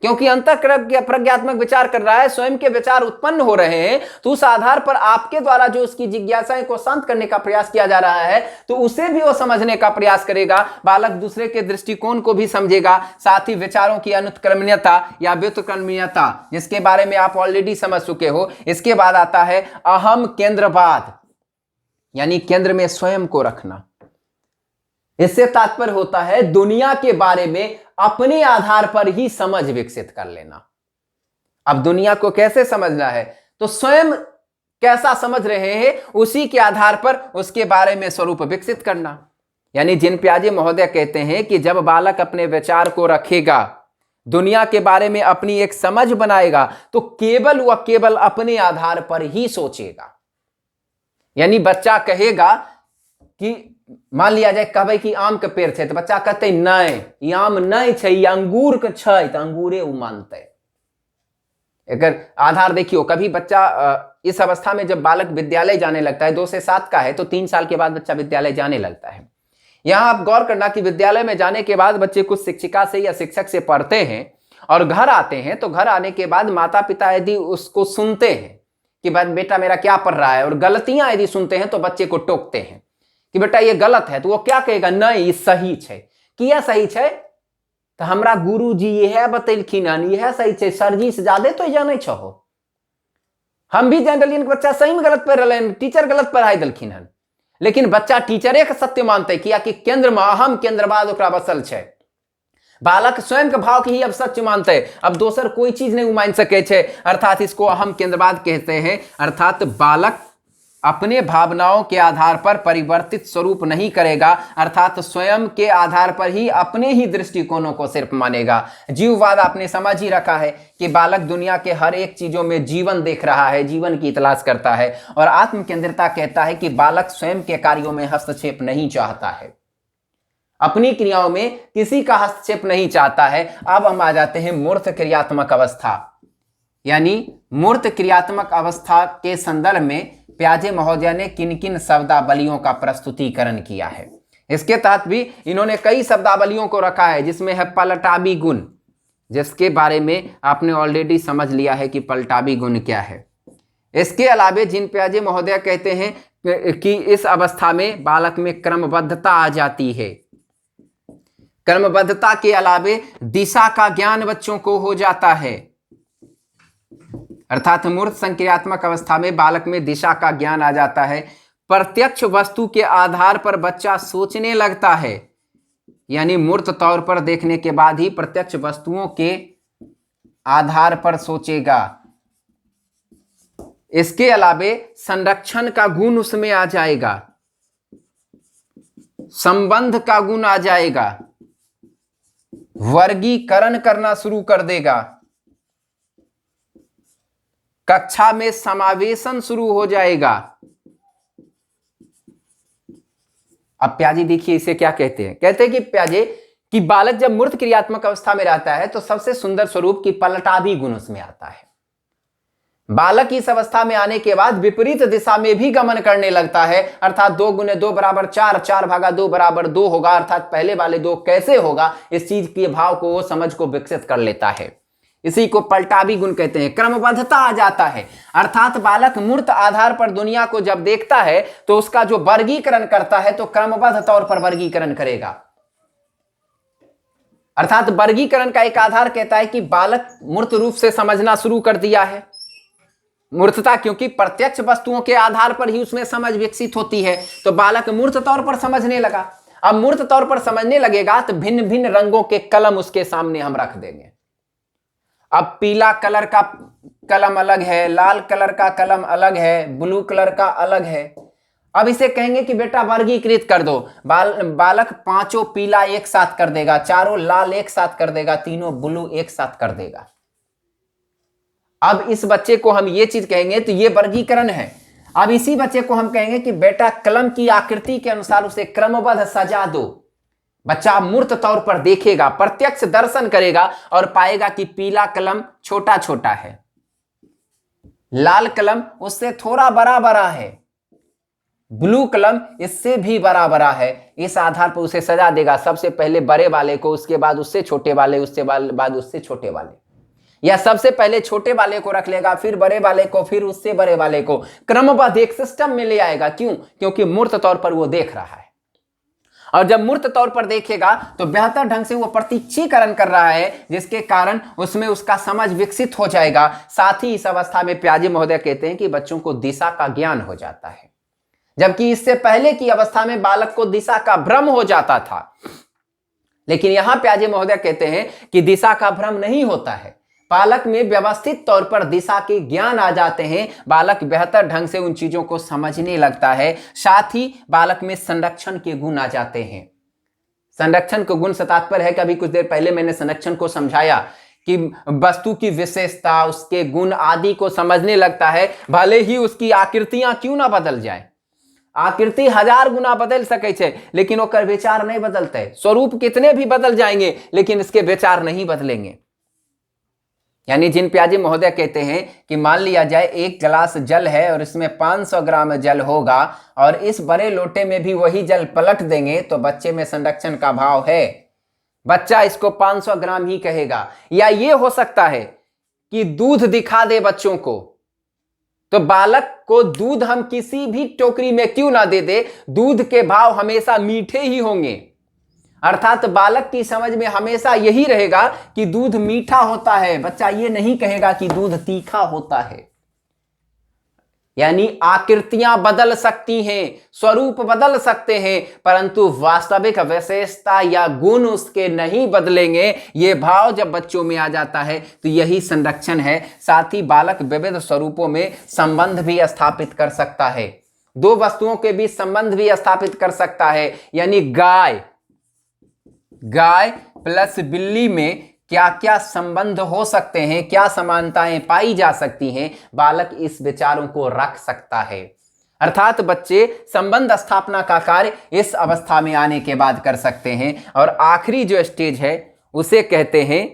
क्योंकि अंतःप्रज्ञात्मक विचार कर रहा है, स्वयं के विचार उत्पन्न हो रहे हैं। तो उस आधार पर आपके द्वारा जो उसकी जिज्ञासाएं को शांत करने का प्रयास किया जा रहा है, तो उसे भी वो समझने का प्रयास करेगा। बालक दूसरे के दृष्टिकोण को भी समझेगा, साथ ही विचारों की अनुत्क्रमणीयता या व्युत्क्रमणीयता, जिसके बारे में आप ऑलरेडी समझ चुके हो। इसके बाद आता है अहम केंद्रवाद, यानी केंद्र में स्वयं को रखना। इससे तात्पर्य होता है दुनिया के बारे में अपने आधार पर ही समझ विकसित कर लेना। अब दुनिया को कैसे समझना है, तो स्वयं कैसा समझ रहे हैं उसी के आधार पर उसके बारे में स्वरूप विकसित करना। यानी जिन प्याजे महोदय कहते हैं कि जब बालक अपने विचार को रखेगा, दुनिया के बारे में अपनी एक समझ बनाएगा, तो केवल व केवल अपने आधार पर ही सोचेगा। यानी बच्चा कहेगा कि मान लिया जाए कहबे कि आम के पेड़ है, तो बच्चा कहते नहीं ई आम नहीं है, ई अंगूर के छै, तो अंगूरे उ मानते। अगर आधार देखियो, कभी बच्चा इस अवस्था में जब बालक विद्यालय जाने लगता है, 2 से 7 का है, तो 3 साल के बाद बच्चा विद्यालय जाने लगता है। यहां आप गौर करना कि विद्यालय में जाने के बाद बच्चे कुछ शिक्षिका से या शिक्षक से पढ़ते हैं और घर आते हैं, तो घर आने के बाद माता पिता यदि उसको सुनते हैं कि बेटा मेरा क्या पढ़ रहा है, और गलतियां यदि सुनते हैं तो बच्चे को टोकते हैं कि बेटा ये गलत है, तो वो क्या कहेगा, नहीं ये सही है। किया सही है, तो हमरा गुरुजी यह बतैलखिन हन, यह सही है, सरजी से ज्यादा तो जाने छहो। हम भी जान रही बच्चा सही में गलत पढ़ रहे हैं, टीचर गलत पढ़ाई दिलखिन हन, लेकिन बच्चा टीचरे के सत्य मानते किया कि केंद्र में अहम केंद्रवाद ओकरा बसल है। बालक स्वयं के भाव के ही अब सच मानते, अब दोसर कोई चीज नहीं मान सके छे, अर्थात इसको अहम केंद्रवाद कहते हैं। अर्थात बालक अपने भावनाओं के आधार पर परिवर्तित स्वरूप नहीं करेगा, अर्थात स्वयं के आधार पर ही अपने ही दृष्टिकोणों को सिर्फ मानेगा। जीववाद आपने समझ ही रखा है कि बालक दुनिया के हर एक चीजों में जीवन देख रहा है, जीवन की तलाश करता है। और आत्मकेंद्रिता कहता है कि बालक स्वयं के कार्यों में हस्तक्षेप नहीं चाहता है, अपनी क्रियाओं में किसी का हस्तक्षेप नहीं चाहता है। अब हम आ जाते हैं मूर्त क्रियात्मक अवस्था, यानी मूर्त क्रियात्मक अवस्था के संदर्भ में प्याजे महोदय ने किन किन शब्दावलियों का प्रस्तुतिकरण किया है। इसके तहत भी इन्होंने कई शब्दावलियों को रखा है, जिसमें है पलटावी गुण, जिसके बारे में आपने ऑलरेडी समझ लिया है कि पलटावी गुण क्या है। इसके अलावे जिन प्याजे महोदय कहते हैं कि इस अवस्था में बालक में क्रमबद्धता आ जाती है, क्रमबद्धता के अलावे दिशा का ज्ञान बच्चों को हो जाता है, अर्थात मूर्त संक्रियात्मक अवस्था में बालक में दिशा का ज्ञान आ जाता है। प्रत्यक्ष वस्तु के आधार पर बच्चा सोचने लगता है, यानी मूर्त तौर पर देखने के बाद ही प्रत्यक्ष वस्तुओं के आधार पर सोचेगा। इसके अलावे संरक्षण का गुण उसमें आ जाएगा, संबंध का गुण आ जाएगा, वर्गीकरण करना शुरू कर देगा, कक्षा में समावेशन शुरू हो जाएगा। अब प्याजी देखिए इसे क्या कहते हैं। कहते हैं कि प्याजे कि बालक जब मूर्त क्रियात्मक अवस्था में रहता है तो सबसे सुंदर स्वरूप की पलटावी गुण उसमें आता है। बालक इस अवस्था में आने के बाद विपरीत दिशा में भी गमन करने लगता है, अर्थात 2 गुने 2 बराबर 4, 4 भागा 2 बराबर 2 होगा, अर्थात पहले वाले 2 कैसे होगा, इस चीज के भाव को, वो समझ को विकसित कर लेता है। इसी को पलटावी गुण कहते हैं। क्रमबद्धता आ जाता है, अर्थात बालक मूर्त आधार पर दुनिया को जब देखता है तो उसका जो वर्गीकरण करता है तो क्रमबद्ध तौर पर वर्गीकरण करेगा। अर्थात वर्गीकरण का एक आधार कहता है कि बालक मूर्त रूप से समझना शुरू कर दिया है। मूर्तता, क्योंकि प्रत्यक्ष वस्तुओं के आधार पर ही उसमें समझ विकसित होती है, तो बालक मूर्त तौर पर समझने लगा। अब मूर्त तौर पर समझने लगेगा तो भिन्न भिन्न रंगों के कलम उसके सामने हम रख देंगे। अब पीला कलर का कलम अलग है, लाल कलर का कलम अलग है, ब्लू कलर का अलग है। अब इसे कहेंगे कि बेटा वर्गीकृत कर दो। बालक 5 पीला एक साथ कर देगा, 4 लाल एक साथ कर देगा, 3 ब्लू एक साथ कर देगा। अब इस बच्चे को हम ये चीज कहेंगे तो ये वर्गीकरण है। अब इसी बच्चे को हम कहेंगे कि बेटा कलम की आकृति के अनुसार उसे क्रमबद्ध सजा दो। बच्चा मूर्त तौर पर देखेगा, प्रत्यक्ष दर्शन करेगा और पाएगा कि पीला कलम छोटा छोटा है, लाल कलम उससे थोड़ा बड़ा बड़ा है, ब्लू कलम इससे भी बड़ा बड़ा है। इस आधार पर उसे सजा देगा, सबसे पहले बड़े वाले को, उसके बाद उससे छोटे वाले, उससे बाद उससे छोटे वाले, या सबसे पहले छोटे वाले को रख लेगा, फिर बड़े वाले को, फिर उससे बड़े वाले को, क्रमबद्ध एक सिस्टम में ले आएगा। क्यों? क्योंकि मूर्त तौर पर वो देख रहा है। और जब मूर्त तौर पर देखेगा तो बेहतर ढंग से वो प्रतीक्षीकरण कर रहा है, जिसके कारण उसमें उसका समझ विकसित हो जाएगा। साथ ही इस अवस्था में प्याजे महोदय कहते हैं कि बच्चों को दिशा का ज्ञान हो जाता है, जबकि इससे पहले की अवस्था में बालक को दिशा का भ्रम हो जाता था। लेकिन यहां प्याजे महोदय कहते हैं कि दिशा का भ्रम नहीं होता है, बालक में व्यवस्थित तौर पर दिशा के ज्ञान आ जाते हैं। बालक बेहतर ढंग से उन चीजों को समझने लगता है। साथ ही बालक में संरक्षण के गुण आ जाते हैं। संरक्षण के गुण से तात्पर्य है कि अभी कुछ देर पहले मैंने संरक्षण को समझाया कि वस्तु की विशेषता, उसके गुण आदि को समझने लगता है, भले ही उसकी आकृतियां क्यों ना बदल जाए। आकृति 1000 गुना बदल सके छे, लेकिन ओकर विचार नहीं बदलते। स्वरूप कितने भी बदल जाएंगे लेकिन इसके विचार नहीं बदलेंगे। यानी जिन प्याजे महोदय कहते हैं कि मान लिया जाए 1 गिलास जल है और इसमें 500 ग्राम जल होगा और इस बड़े लोटे में भी वही जल पलट देंगे तो बच्चे में संरक्षण का भाव है, बच्चा इसको 500 ग्राम ही कहेगा। या ये हो सकता है कि दूध दिखा दे बच्चों को, तो बालक को दूध हम किसी भी टोकरी में क्यों ना दे दे, दूध के भाव हमेशा मीठे ही होंगे। अर्थात बालक की समझ में हमेशा यही रहेगा कि दूध मीठा होता है, बच्चा ये नहीं कहेगा कि दूध तीखा होता है। यानी आकृतियां बदल सकती हैं, स्वरूप बदल सकते हैं, परंतु वास्तविक विशेषता या गुण उसके नहीं बदलेंगे। ये भाव जब बच्चों में आ जाता है तो यही संरक्षण है। साथ ही बालक विविध स्वरूपों में संबंध भी स्थापित कर सकता है, 2 वस्तुओं के बीच संबंध भी स्थापित कर सकता है। यानी गाय प्लस बिल्ली में क्या क्या संबंध हो सकते हैं, क्या समानताएं पाई जा सकती हैं, बालक इस विचारों को रख सकता है। अर्थात बच्चे संबंध स्थापना का कार्य इस अवस्था में आने के बाद कर सकते हैं। और आखिरी जो स्टेज है उसे कहते हैं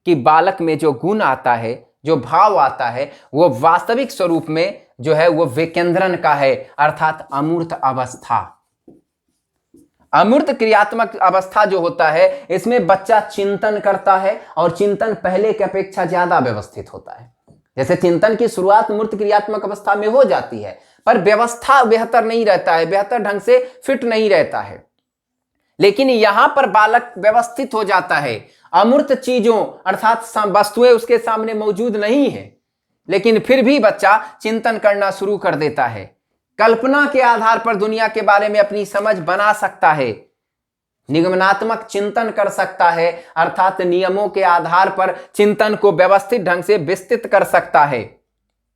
कि बालक में जो गुण आता है, जो भाव आता है, वो वास्तविक स्वरूप में जो है वो विकेंद्रण का है, अर्थात अमूर्त अवस्था। अमूर्त क्रियात्मक अवस्था जो होता है, इसमें बच्चा चिंतन करता है और चिंतन पहले की अपेक्षा ज्यादा व्यवस्थित होता है। जैसे चिंतन की शुरुआत मूर्त क्रियात्मक अवस्था में हो जाती है, पर व्यवस्था बेहतर नहीं रहता है, बेहतर ढंग से फिट नहीं रहता है। लेकिन यहां पर बालक व्यवस्थित हो जाता है, अमूर्त चीजों अर्थात वस्तुएं उसके सामने मौजूद नहीं है, लेकिन फिर भी बच्चा चिंतन करना शुरू कर देता है, कल्पना के आधार पर दुनिया के बारे में अपनी समझ बना सकता है, निगमनात्मक चिंतन कर सकता है, अर्थात नियमों के आधार पर चिंतन को व्यवस्थित ढंग से विस्तृत कर सकता है।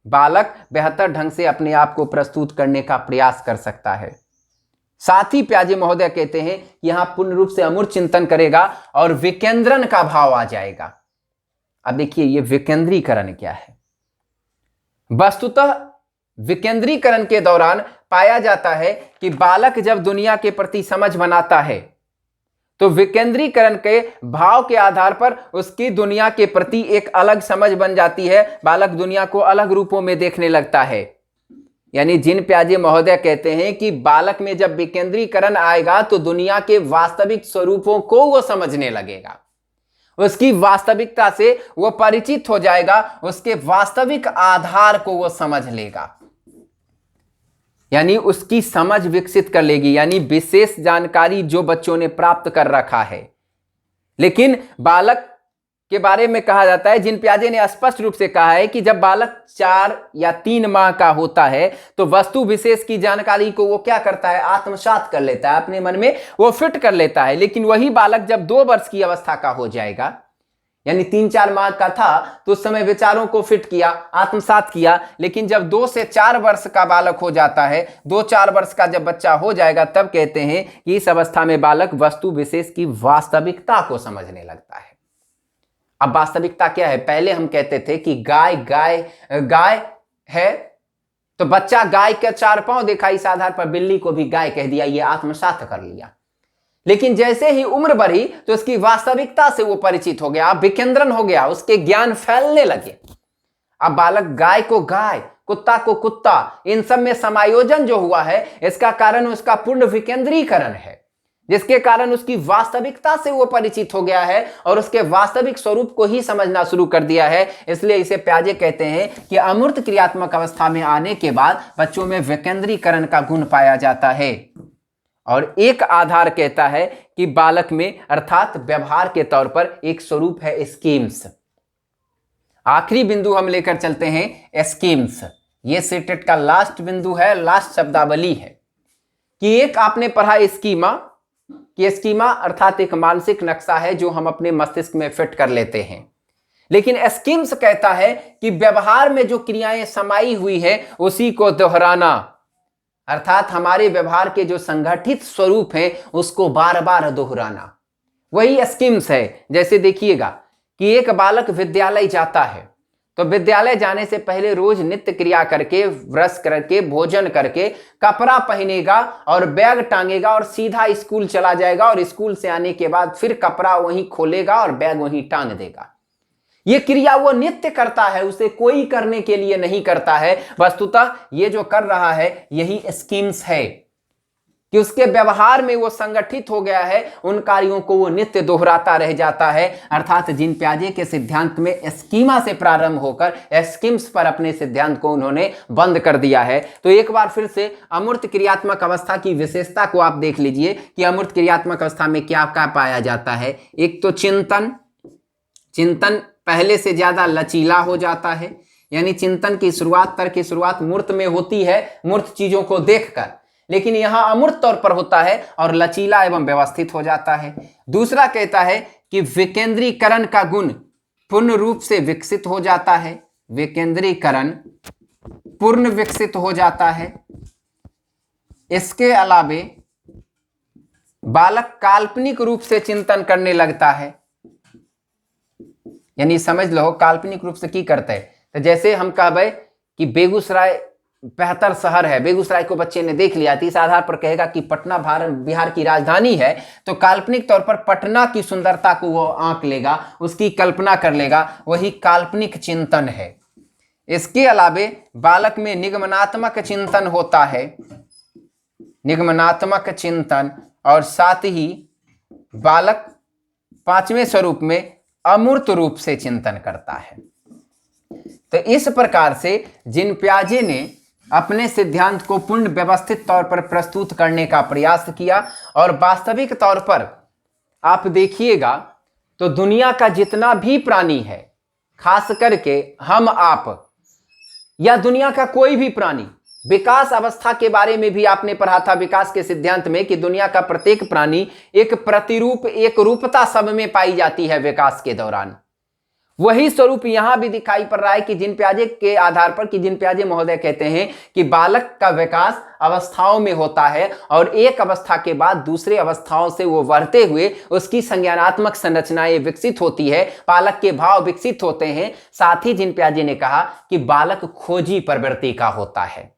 बालक बेहतर ढंग से अपने आप को प्रस्तुत करने का प्रयास कर सकता है। साथ ही प्याजे महोदय कहते हैं कि यहां पूर्ण रूप से अमूर्त चिंतन करेगा और विकेंद्रन का भाव आ जाएगा। अब देखिए ये विकेंद्रीकरण क्या है। वस्तुतः विकेंद्रीकरण के दौरान पाया जाता है कि बालक जब दुनिया के प्रति समझ बनाता है तो विकेंद्रीकरण के भाव के आधार पर उसकी दुनिया के प्रति एक अलग समझ बन जाती है। बालक दुनिया को अलग रूपों में देखने लगता है। यानी जिन प्याजे महोदय कहते हैं कि बालक में जब विकेंद्रीकरण आएगा तो दुनिया के वास्तविक स्वरूपों को वो समझने लगेगा, उसकी वास्तविकता से वो परिचित हो जाएगा, उसके वास्तविक आधार को वो समझ लेगा, यानी उसकी समझ विकसित कर लेगी, यानी विशेष जानकारी जो बच्चों ने प्राप्त कर रखा है। लेकिन बालक के बारे में कहा जाता है, जिन प्याजे ने स्पष्ट रूप से कहा है कि जब बालक 4 या 3 माह का होता है तो वस्तु विशेष की जानकारी को वो क्या करता है, आत्मसात कर लेता है, अपने मन में वो फिट कर लेता है। लेकिन वही बालक जब 2 वर्ष की अवस्था का हो जाएगा, यानी 3-4 माह का था तो उस समय विचारों को फिट किया, आत्मसात किया। लेकिन जब 2 से 4 वर्ष का बालक हो जाता है, 2-4 वर्ष का जब बच्चा हो जाएगा, तब कहते हैं कि इस अवस्था में बालक वस्तु विशेष की वास्तविकता को समझने लगता है। अब वास्तविकता क्या है? पहले हम कहते थे कि गाय है तो बच्चा गाय के 4 पांव देखा, इस आधार पर बिल्ली को भी गाय कह दिया, ये आत्मसात कर लिया। लेकिन जैसे ही उम्र बढ़ी तो उसकी वास्तविकता से वो परिचित हो गया, विकेंद्रन हो गया, उसके ज्ञान फैलने लगे। अब बालक गाय को गाय, कुत्ता को कुत्ता, इन सब में समायोजन जो हुआ है, इसका कारण उसका पूर्ण विकेंद्रीकरण है, जिसके कारण उसकी वास्तविकता से वो परिचित हो गया है और उसके वास्तविक स्वरूप को ही समझना शुरू कर दिया है। इसलिए इसे प्याजे कहते हैं कि अमूर्त क्रियात्मक अवस्था में आने के बाद बच्चों में विकेंद्रीकरण का गुण पाया जाता है। और एक आधार कहता है कि बालक में अर्थात व्यवहार के तौर पर एक स्वरूप है स्कीम्स। आखिरी बिंदु हम लेकर चलते हैं स्कीम्स। ये सेटेट का लास्ट बिंदु है, लास्ट शब्दावली है कि एक आपने पढ़ा स्कीमा, कि स्कीमा अर्थात एक मानसिक नक्शा है जो हम अपने मस्तिष्क में फिट कर लेते हैं। लेकिन स्कीम्स कहता है कि व्यवहार में जो क्रियाएं समाई हुई है उसी को दोहराना, अर्थात हमारे व्यवहार के जो संगठित स्वरूप हैं उसको बार बार दोहराना, वही स्कीम्स है। जैसे देखिएगा कि एक बालक विद्यालय जाता है तो विद्यालय जाने से पहले रोज नित्य क्रिया करके, ब्रश करके, भोजन करके, कपड़ा पहनेगा और बैग टांगेगा और सीधा स्कूल चला जाएगा, और स्कूल से आने के बाद फिर कपड़ा वहीं खोलेगा और बैग वहीं टांग देगा। ये क्रिया वो नित्य करता है, उसे कोई करने के लिए नहीं करता है। वस्तुतः ये जो कर रहा है यही स्कीम्स है कि उसके व्यवहार में वो संगठित हो गया है, उन कार्यों को वो नित्य दोहराता रह जाता है। अर्थात जिन प्याजे के सिद्धांत में स्कीमा से प्रारंभ होकर स्कीम्स पर अपने सिद्धांत को उन्होंने बंद कर दिया है। तो एक बार फिर से अमूर्त क्रियात्मक अवस्था की विशेषता को आप देख लीजिए कि अमूर्त क्रियात्मक अवस्था में क्या क्या पाया जाता है। एक तो चिंतन पहले से ज्यादा लचीला हो जाता है, यानी चिंतन की शुरुआत, तर्क की शुरुआत मूर्त में होती है, मूर्त चीजों को देखकर, लेकिन यहां अमूर्त तौर पर होता है और लचीला एवं व्यवस्थित हो जाता है। दूसरा कहता है कि विकेंद्रीकरण का गुण पूर्ण रूप से विकसित हो जाता है, विकेंद्रीकरण पूर्ण विकसित हो जाता है। इसके अलावे बालक काल्पनिक रूप से चिंतन करने लगता है, यानी समझ लो काल्पनिक रूप से की करते हैं। तो जैसे हम कहबे कि बेगूसराय बेहतर शहर है, बेगूसराय को बच्चे ने देख लिया तो इस आधार पर कहेगा कि पटना बिहार की राजधानी है, तो काल्पनिक तौर पर पटना की सुंदरता को वो आंक लेगा, उसकी कल्पना कर लेगा, वही काल्पनिक चिंतन है। इसके अलावे बालक में निगमनात्मक चिंतन होता है, निगमनात्मक चिंतन, और साथ ही बालक 5वें स्वरूप में अमूर्त रूप से चिंतन करता है। तो इस प्रकार से जिन प्याजे ने अपने सिद्धांत को पूर्ण व्यवस्थित तौर पर प्रस्तुत करने का प्रयास किया, और वास्तविक तौर पर आप देखिएगा तो दुनिया का जितना भी प्राणी है, खास करके हम आप, या दुनिया का कोई भी प्राणी, विकास अवस्था के बारे में भी आपने पढ़ा था विकास के सिद्धांत में कि दुनिया का प्रत्येक प्राणी एक प्रतिरूप, एक रूपता सब में पाई जाती है विकास के दौरान। वही स्वरूप यहां भी दिखाई पड़ रहा है कि जीन पियाजे के आधार पर, कि जीन पियाजे महोदय कहते हैं कि बालक का विकास अवस्थाओं में होता है और एक अवस्था के बाद दूसरे अवस्थाओं से वो बढ़ते हुए उसकी संज्ञानात्मक संरचनाएं विकसित होती है, बालक के भाव विकसित होते हैं। साथ ही जीन पियाजे ने कहा कि बालक खोजी प्रवृत्ति का होता है,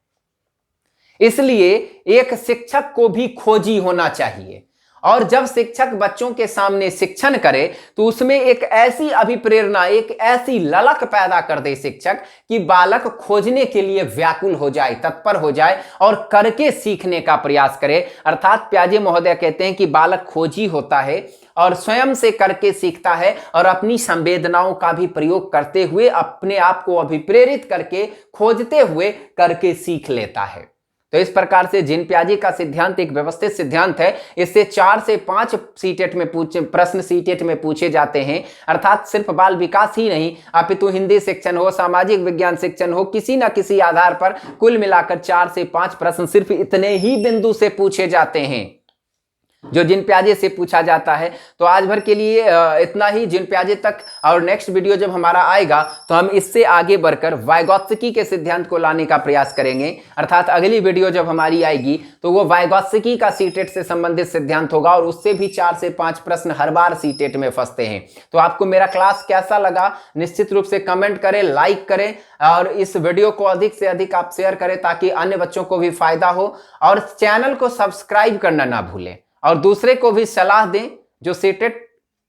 इसलिए एक शिक्षक को भी खोजी होना चाहिए। और जब शिक्षक बच्चों के सामने शिक्षण करे तो उसमें एक ऐसी अभिप्रेरणा, एक ऐसी ललक पैदा कर दे शिक्षक कि बालक खोजने के लिए व्याकुल हो जाए, तत्पर हो जाए और करके सीखने का प्रयास करे। अर्थात पियाजे महोदय कहते हैं कि बालक खोजी होता है और स्वयं से करके सीखता है और अपनी संवेदनाओं का भी प्रयोग करते हुए अपने आप को अभिप्रेरित करके खोजते हुए करके सीख लेता है। तो इस प्रकार से जीन पियाजे का सिद्धांत एक व्यवस्थित सिद्धांत है। इससे 4 से 5 सीटेट में प्रश्न सीटेट में पूछे जाते हैं। अर्थात सिर्फ बाल विकास ही नहीं, अपितु हिंदी सेक्शन हो, सामाजिक विज्ञान सेक्शन हो, किसी न किसी आधार पर कुल मिलाकर 4 से 5 प्रश्न सिर्फ इतने ही बिंदु से पूछे जाते हैं जो जीन पियाजे से पूछा जाता है। तो आज भर के लिए इतना ही जीन पियाजे तक, और नेक्स्ट वीडियो जब हमारा आएगा तो हम इससे आगे बढ़कर वाइगोत्स्की के सिद्धांत को लाने का प्रयास करेंगे। अर्थात अगली वीडियो जब हमारी आएगी तो वो वाइगोत्स्की का सीटेट से संबंधित सिद्धांत होगा और उससे भी 4 से 5 प्रश्न हर बार सीटेट में फंसते हैं। तो आपको मेरा क्लास कैसा लगा निश्चित रूप से कमेंट करें, लाइक करें और इस वीडियो को अधिक से अधिक आप शेयर करें ताकि अन्य बच्चों को भी फायदा हो। और चैनल को सब्सक्राइब करना ना भूलें और दूसरे को भी सलाह दें जो सीटेट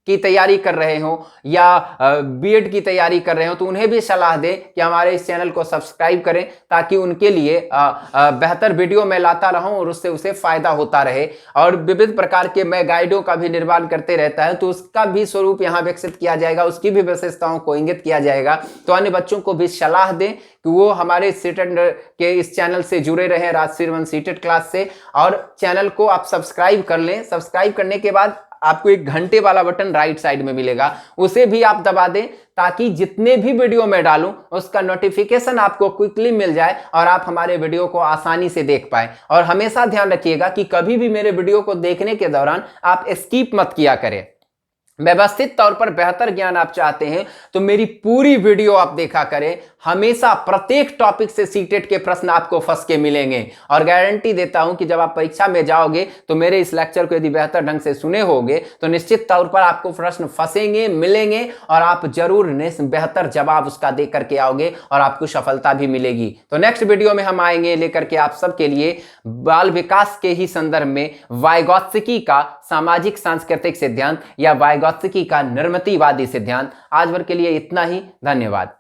की तैयारी कर रहे हो या बीएड की तैयारी कर रहे हो, तो उन्हें भी सलाह दें कि हमारे इस चैनल को सब्सक्राइब करें ताकि उनके लिए बेहतर वीडियो मैं लाता रहूं और उससे उसे फायदा होता रहे। और विविध प्रकार के मैं गाइडों का भी निर्माण करते रहता है, तो उसका भी स्वरूप यहाँ विकसित किया जाएगा, उसकी भी विशेषताओं को इंगित किया जाएगा। तो अन्य बच्चों को भी सलाह दें कि वो हमारे सीटेट के इस चैनल से जुड़े रहे, राजश्री रमन सीटेट क्लास से, और चैनल को आप सब्सक्राइब कर लें। सब्सक्राइब करने के बाद आपको एक घंटे वाला बटन राइट साइड में मिलेगा, उसे भी आप दबा दें ताकि जितने भी वीडियो मैं डालूं उसका नोटिफिकेशन आपको क्विकली मिल जाए और आप हमारे वीडियो को आसानी से देख पाएं। और हमेशा ध्यान रखिएगा कि कभी भी मेरे वीडियो को देखने के दौरान आप स्किप मत किया करें। व्यवस्थित तौर पर बेहतर ज्ञान आप चाहते हैं तो मेरी पूरी वीडियो आप देखा करें। हमेशा प्रत्येक टॉपिक से सीटेट के प्रश्न आपको फंस के मिलेंगे और गारंटी देता हूं कि जब आप परीक्षा में जाओगे तो मेरे इस लेक्चर को यदि बेहतर ढंग से सुने होगे तो निश्चित तौर पर आपको प्रश्न फंसेंगे, मिलेंगे और आप जरूर बेहतर जवाब उसका दे करके आओगे और आपको सफलता भी मिलेगी। तो नेक्स्ट वीडियो में हम आएंगे लेकर के आप सबके लिए बाल विकास के ही संदर्भ में वाइगोत्स्की का सामाजिक सांस्कृतिक सिद्धांत या वाइगोत्स्की का निर्मितिवादी सिद्धांत। आज भर के लिए इतना ही, धन्यवाद।